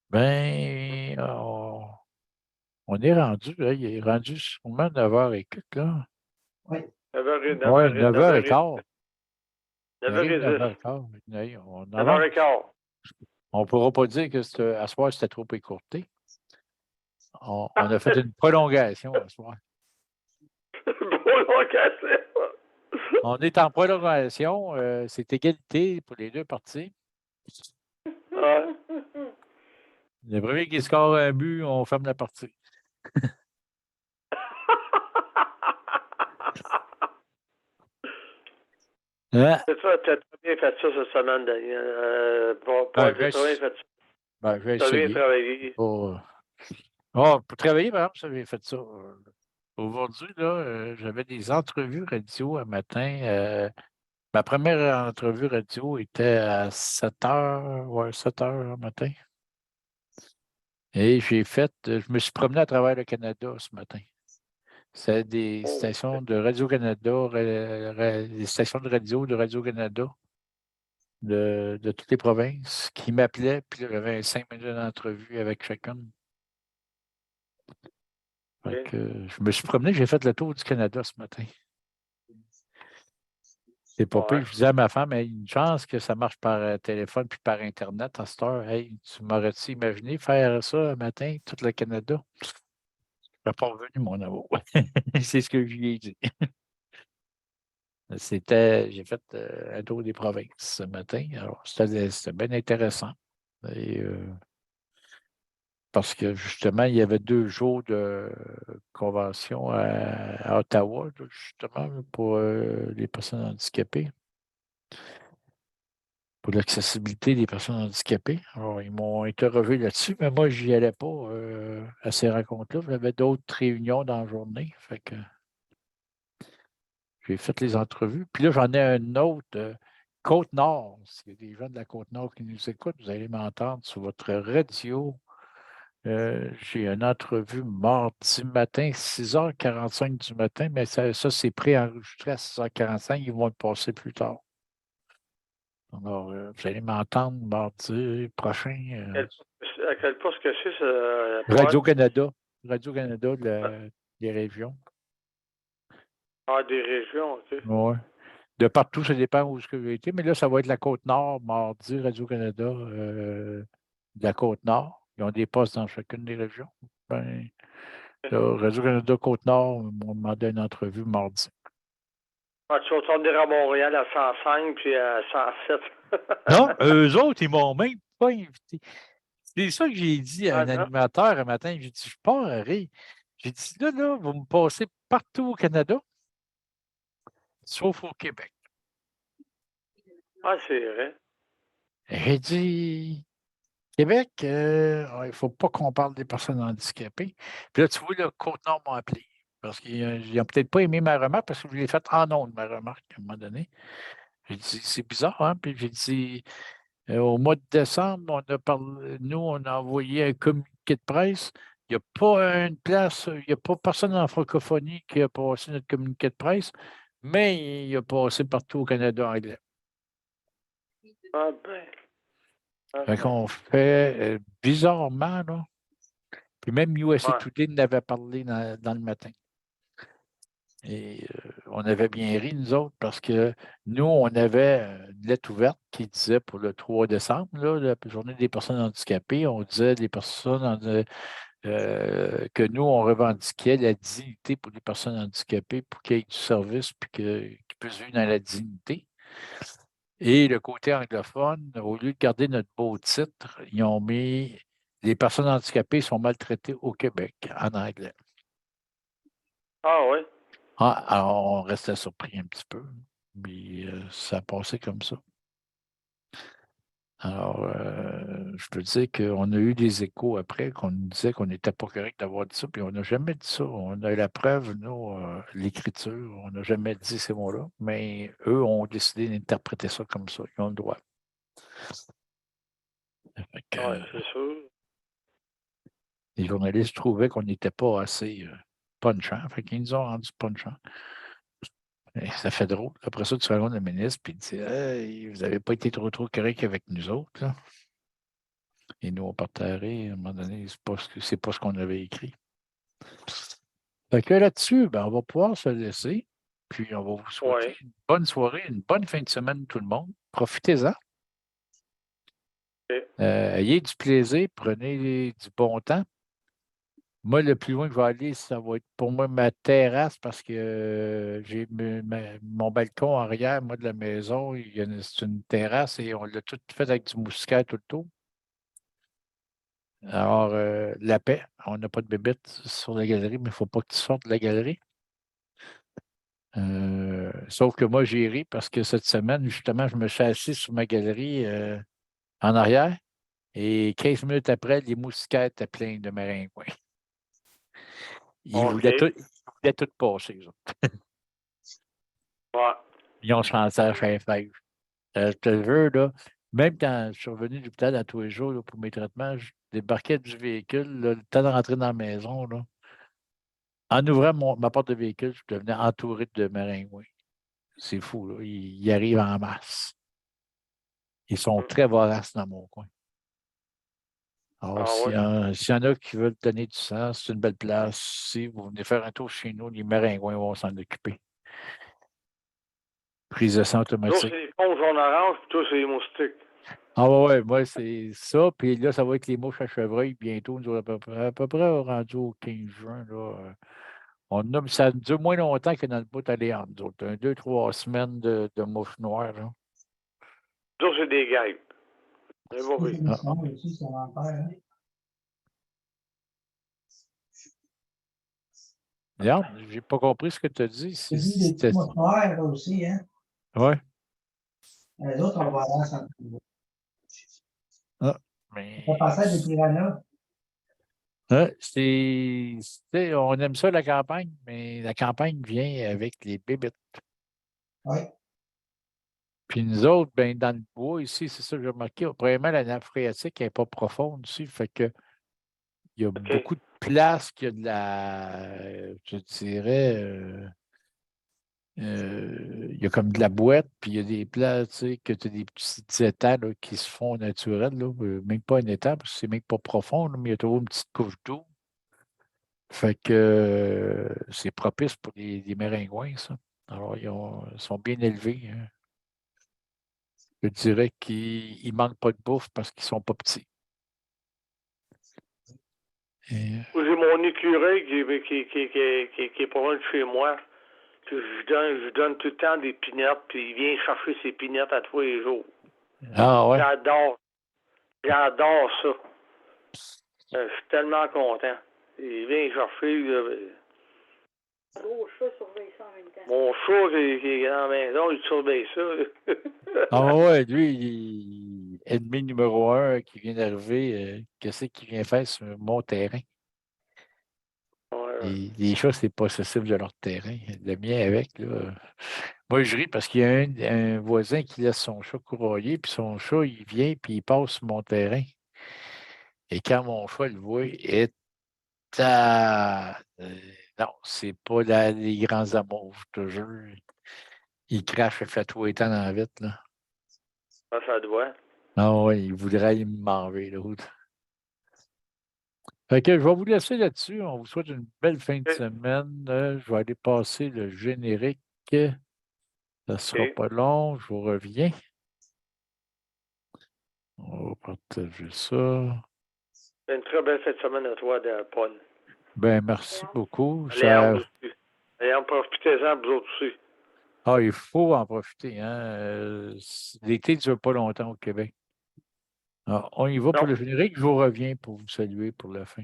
Ben, on est rendu, là, il est rendu sûrement 9h et quelques, là. Oui. 9h15. 9h10. 9h15. On ne pourra pas dire que à soir, c'était trop écourté. On a fait une prolongation à soir. Prolongation. On est en prolongation. C'est égalité pour les deux parties. Ouais. Le premier qui score un but, on ferme la partie. Hein? Tu as très bien fait ça cette semaine, Daniel. Tu as très bien fait ça. Ben, je vais Tu as bien essayer. travaillé. Pour travailler, par exemple, j'avais fait ça. Aujourd'hui, là, j'avais des entrevues radio un matin. Ma première entrevue radio était à 7h, ouais, 7h le matin. Et je me suis promené à travers le Canada ce matin. C'est des stations de Radio-Canada, des stations de radio de Radio-Canada de toutes les provinces qui m'appelaient, puis là, j'avais 5 minutes d'entrevue avec chacune. Fait que, je me suis promené, j'ai fait le tour du Canada ce matin. C'est pas pire. Je disais à ma femme, hey, une chance que ça marche par téléphone puis par Internet à cette heure. Hey, tu m'aurais-tu imaginé faire ça un matin, tout le Canada? n'est pas revenu, mon amour. C'est ce que je lui ai dit. J'ai fait un tour des provinces ce matin. Alors, c'était bien intéressant. Et, parce que justement, il y avait 2 jours de convention à Ottawa, là, justement, pour les personnes handicapées, pour l'accessibilité des personnes handicapées. Alors, ils m'ont interrogé là-dessus, mais moi, je n'y allais pas à ces rencontres-là. J'avais d'autres réunions dans la journée. Fait que j'ai fait les entrevues. Puis là, j'en ai un autre, Côte-Nord. S'il y a des gens de la Côte-Nord qui nous écoutent, vous allez m'entendre sur votre radio. J'ai une entrevue mardi matin, 6h45 du matin, mais ça c'est préenregistré à 6h45. Ils vont le passer plus tard. Alors, vous allez m'entendre mardi prochain. À quel poste que c'est, ça? Radio-Canada. Radio-Canada, des régions. Ah, des régions, OK. Oui. De partout, ça dépend où ce j'ai été. Mais là, ça va être la Côte-Nord, mardi, Radio-Canada, de la Côte-Nord. Ils ont des postes dans chacune des régions. Ben, là, Radio-Canada Côte-Nord m'ont demandé une entrevue mardi. Ah, tu vas tourner à Montréal à 105 puis à 107. Non, eux autres, ils m'ont même pas invité. C'est ça que j'ai dit à Ah, un non. animateur un matin. J'ai dit, je pars à rire. J'ai dit, là, vous me passez partout au Canada, sauf au Québec. Ah, c'est vrai. J'ai dit, Québec, il ne faut pas qu'on parle des personnes handicapées. Puis là, tu vois, le Côte-Nord m'a appelé. Parce qu'ils n'ont peut-être pas aimé ma remarque parce que je l'ai faite en ondes, ma remarque, à un moment donné. J'ai dit, c'est bizarre, hein? Puis j'ai dit, au mois de décembre, nous, on a envoyé un communiqué de presse. Il n'y a pas une place, il n'y a pas personne en francophonie qui a passé notre communiqué de presse, mais il a passé partout au Canada anglais. Ah, ben. Ah, Fait ben. qu'on fait bizarrement, là. Puis même USA Ouais. Today en avait parlé dans le matin. Et on avait bien ri, nous autres, parce que nous, on avait une lettre ouverte qui disait pour le 3 décembre, là, la journée des personnes handicapées, on disait que nous, on revendiquait la dignité pour les personnes handicapées pour qu'il y ait du service puis qu'ils puissent vivre dans la dignité. Et le côté anglophone, au lieu de garder notre beau titre, ils ont mis les personnes handicapées sont maltraitées au Québec en anglais. Ah, oui. Ah, alors, on restait surpris un petit peu, mais ça a passé comme ça. Alors, je peux dire qu'on a eu des échos après qu'on nous disait qu'on n'était pas correct d'avoir dit ça, puis on n'a jamais dit ça. On a eu la preuve, nous, l'écriture, on n'a jamais dit ces mots-là, mais eux ont décidé d'interpréter ça comme ça. Ils ont le droit. Fait que, Ouais, c'est sûr. les journalistes trouvaient qu'on n'était pas assez punchant, fait qu'ils nous ont rendu punchant. Et ça fait drôle. Après ça, tu rencontres le ministre et il dit hey, vous n'avez pas été trop correct avec nous autres. Là. Et nous, on partait à rire. À un moment donné, c'est pas ce qu'on avait écrit. Fait que là-dessus, ben, on va pouvoir se laisser. Puis on va vous souhaiter Ouais. une bonne soirée, une bonne fin de semaine, tout le monde. Profitez-en. OK. Ayez du plaisir, prenez du bon temps. Moi, le plus loin que je vais aller, ça va être pour moi ma terrasse parce que j'ai mon balcon arrière, moi, de la maison, c'est une terrasse et on l'a tout fait avec du mousquet tout le tour. Alors, la paix, on n'a pas de bébête sur la galerie, mais il ne faut pas que tu sortes de la galerie. Sauf que moi, j'ai ri parce que cette semaine, justement, je me suis assis sur ma galerie en arrière et 15 minutes après, les mousquets étaient pleins de maringouins. Ils voulaient tout passer, eux autres. Ouais. Ils ont chanté à chaque fève. Je te jure, là, même quand je suis revenu de l'hôpital à tous les jours là, pour mes traitements, je débarquais du véhicule, là, le temps de rentrer dans la maison, là, en ouvrant ma porte de véhicule, je devenais entouré de maringouins. C'est fou, là. Ils arrivent en masse. Ils sont très voraces dans mon coin. Alors, Ah, s'il ouais. y en a qui veulent donner du sang, c'est une belle place. Si vous venez faire un tour chez nous, les maringouins vont s'en occuper. Prise de sang Toi, automatique. c'est les ponts jaune orange, puis toi, c'est les moustiques. Ah ouais, moi, c'est ça. Puis là, ça va être les mouches à chevreuil bientôt. Nous, à peu près rendu au 15 juin. Là, on a, ça dure moins longtemps que dans le bout à Léon, nous autres. 2, 3 semaines de mouches noires. Là. Ça, c'est des guêpes. C'est Ça, mauvais. c'est une histoire aussi, c'est l'enfer. Hein? Regarde, j'ai pas compris ce que tu as dit. J'ai vu des petits mouches noires là aussi, hein? Ouais. Les autres, on va voir ça. Ah, mais Ça passait à des piranhas. on aime ça, la campagne, mais la campagne vient avec les bébites. Oui. Puis nous autres, ben, dans le bois ici, c'est ça que j'ai remarqué. Premièrement, la nappe phréatique n'est pas profonde ici. Fait que il y a beaucoup de place qu'il y a de la, je dirais, il y a comme de la boîte, puis il y a des places, tu sais, que tu as des petits étangs là, qui se font naturels, là, même pas un étang, parce que c'est même pas profond, là, mais il y a toujours une petite couche d'eau. Fait que c'est propice pour les méringouins, ça. Alors, ils sont bien élevés. Hein. Je dirais qu'ils ne manquent pas de bouffe parce qu'ils ne sont pas petits. Et, Moi, j'ai mon écureuil qui est pas loin de chez moi. Puis je donne tout le temps des pinettes, puis il vient chercher ses pinettes à tous les jours. ah ouais. J'adore ça. Je suis tellement content. Il vient chercher. Gros chat surveille ça en même temps. Mon chat qui est dans la maison, il surveille ça. Ah ouais, lui, ennemi numéro 1 qui vient d'arriver, qu'est-ce qu'il vient faire sur mon terrain? Ouais. Les chats, c'est possessif de leur terrain. Le mien avec, là. Moi, je ris parce qu'il y a un voisin qui laisse son chat courroyer, puis son chat, il vient, puis il passe sur mon terrain. Et quand mon chat le voit, non, c'est pas les grands amours, je te jure. Il crache et fait tout étant dans la vitre, là. Ça doit. Ah ouais, il voudrait aller me manger, l'autre. Fait que je vais vous laisser là-dessus. On vous souhaite une belle fin de semaine. Je vais aller passer le générique. Ça ne sera pas long. Je vous reviens. On va partager ça. Une très belle fin de semaine à toi, Paul. Ben, merci beaucoup. Allez, en profitez-en, vous autres aussi. Ah, il faut en profiter. Hein? L'été ne dure pas longtemps au Québec. Alors, on y va pour le générique. Je vous reviens pour vous saluer pour la fin.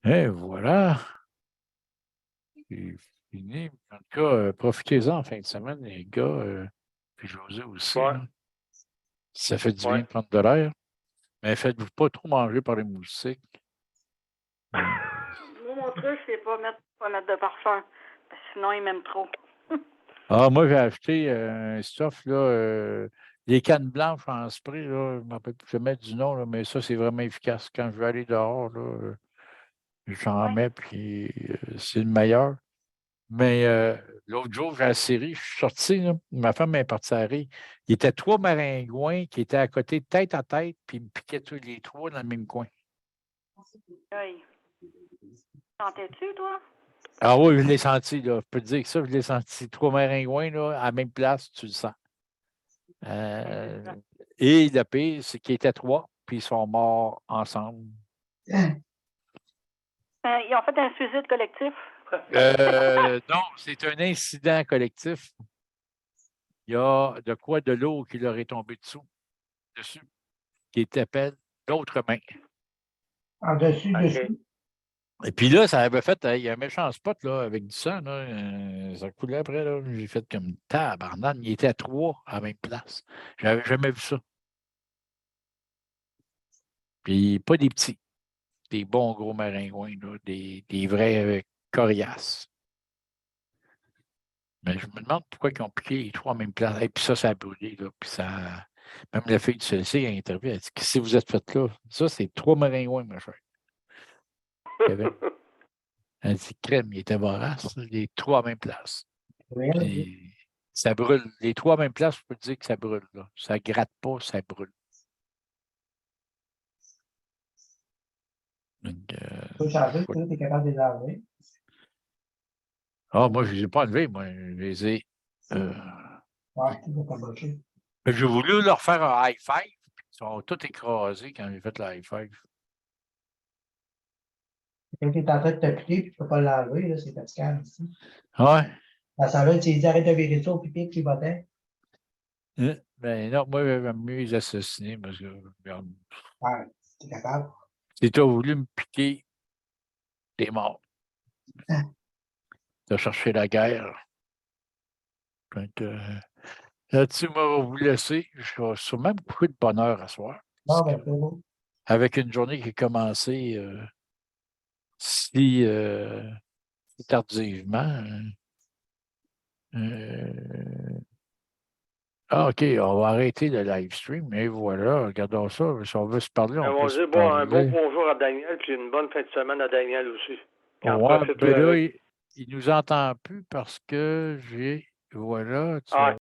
Et voilà. C'est fini. En tout cas, profitez-en en fin de semaine, les gars. Puis José aussi. Ouais. Là. Ça fait du bien de prendre de l'air. Mais faites-vous pas trop manger par les moustiques. Moi, mon truc, c'est pas mettre de parfum. Parce que sinon, ils m'aiment trop. Ah, moi, j'ai acheté un stuff, là, les cannes blanches en spray, là, je ne me rappelle plus jamais du nom, là, mais ça, c'est vraiment efficace. Quand je vais aller dehors, là, j'en mets, puis c'est le meilleur. Mais l'autre jour, j'ai la série, je suis sorti, là, ma femme est partie à la rue. Il y était 3 maringouins qui étaient à côté, tête à tête, puis ils me piquaient tous les 3 dans le même coin. Oui. Sentais-tu, toi? Ah oui, je l'ai senti, là. Je peux te dire que ça, je l'ai senti. 3 maringouins, là, à la même place, tu le sens. Et le pire, c'est qu'ils étaient 3, puis ils sont morts ensemble. Ils ont fait un suicide collectif. Non, c'est un incident collectif. il y a de quoi de l'eau qui leur est tombé dessus, qui t'appelle l'autre main. En dessus, OK. dessus. Et puis là, ça avait fait, il y a un méchant spot là, avec du sang. Là, ça coulait après. Là, j'ai fait comme tabarnane. Il était à 3 à la même place. J'avais jamais vu ça. Puis pas des petits. Des bons gros maringouins, là, des vrais coriaces. Mais je me demande pourquoi ils ont piqué les 3 à la même place. Et puis ça a brûlé. Là, puis ça... Même la fille du CLC a interviewé. Elle dit qu'est-ce que vous êtes fait là? Ça, c'est 3 maringouins, ma chère. Elle dit crème, il était vorace. Les 3 à la même place. Puis, ça brûle. Les 3 à la même place, je peux te dire que ça brûle. Là. Ça gratte pas, ça brûle. Donc, Tu peux changer, tu es capable de les enlever. moi, je ne les ai pas enlevés. Moi, je les ai. Ouais, tu peux pas bloquer. J'ai voulu leur faire un high five. Puis ils sont tous écrasés quand j'ai fait le high five. Quand tu es en train de te piquer, puis tu peux pas l'enlever, là, c'est fatigant aussi. Ouais. À ce temps-là, tu dis arrête de virer ça au pipi qui bottait. Ben non, moi, j'aime mieux les assassiner parce que regarde, Ouais, tu es capable. si tu as voulu me piquer, t'es mort. Tu as cherché la guerre. Donc, là-dessus, moi, on va vous laisser. Je vais sûrement me coucher de bonne heure à soir. Bon, ben, c'est beau. Avec une journée qui a commencé si tardivement. OK, on va arrêter le live stream. Et voilà, regardons ça. Si on veut se parler, on On peut va se dire un bon parler. bonjour à Daniel, puis une bonne fin de semaine à Daniel aussi. Qu'il en Ouais, profite, ben lui, là, avec. il nous entend plus parce que j'ai. Voilà. Ah,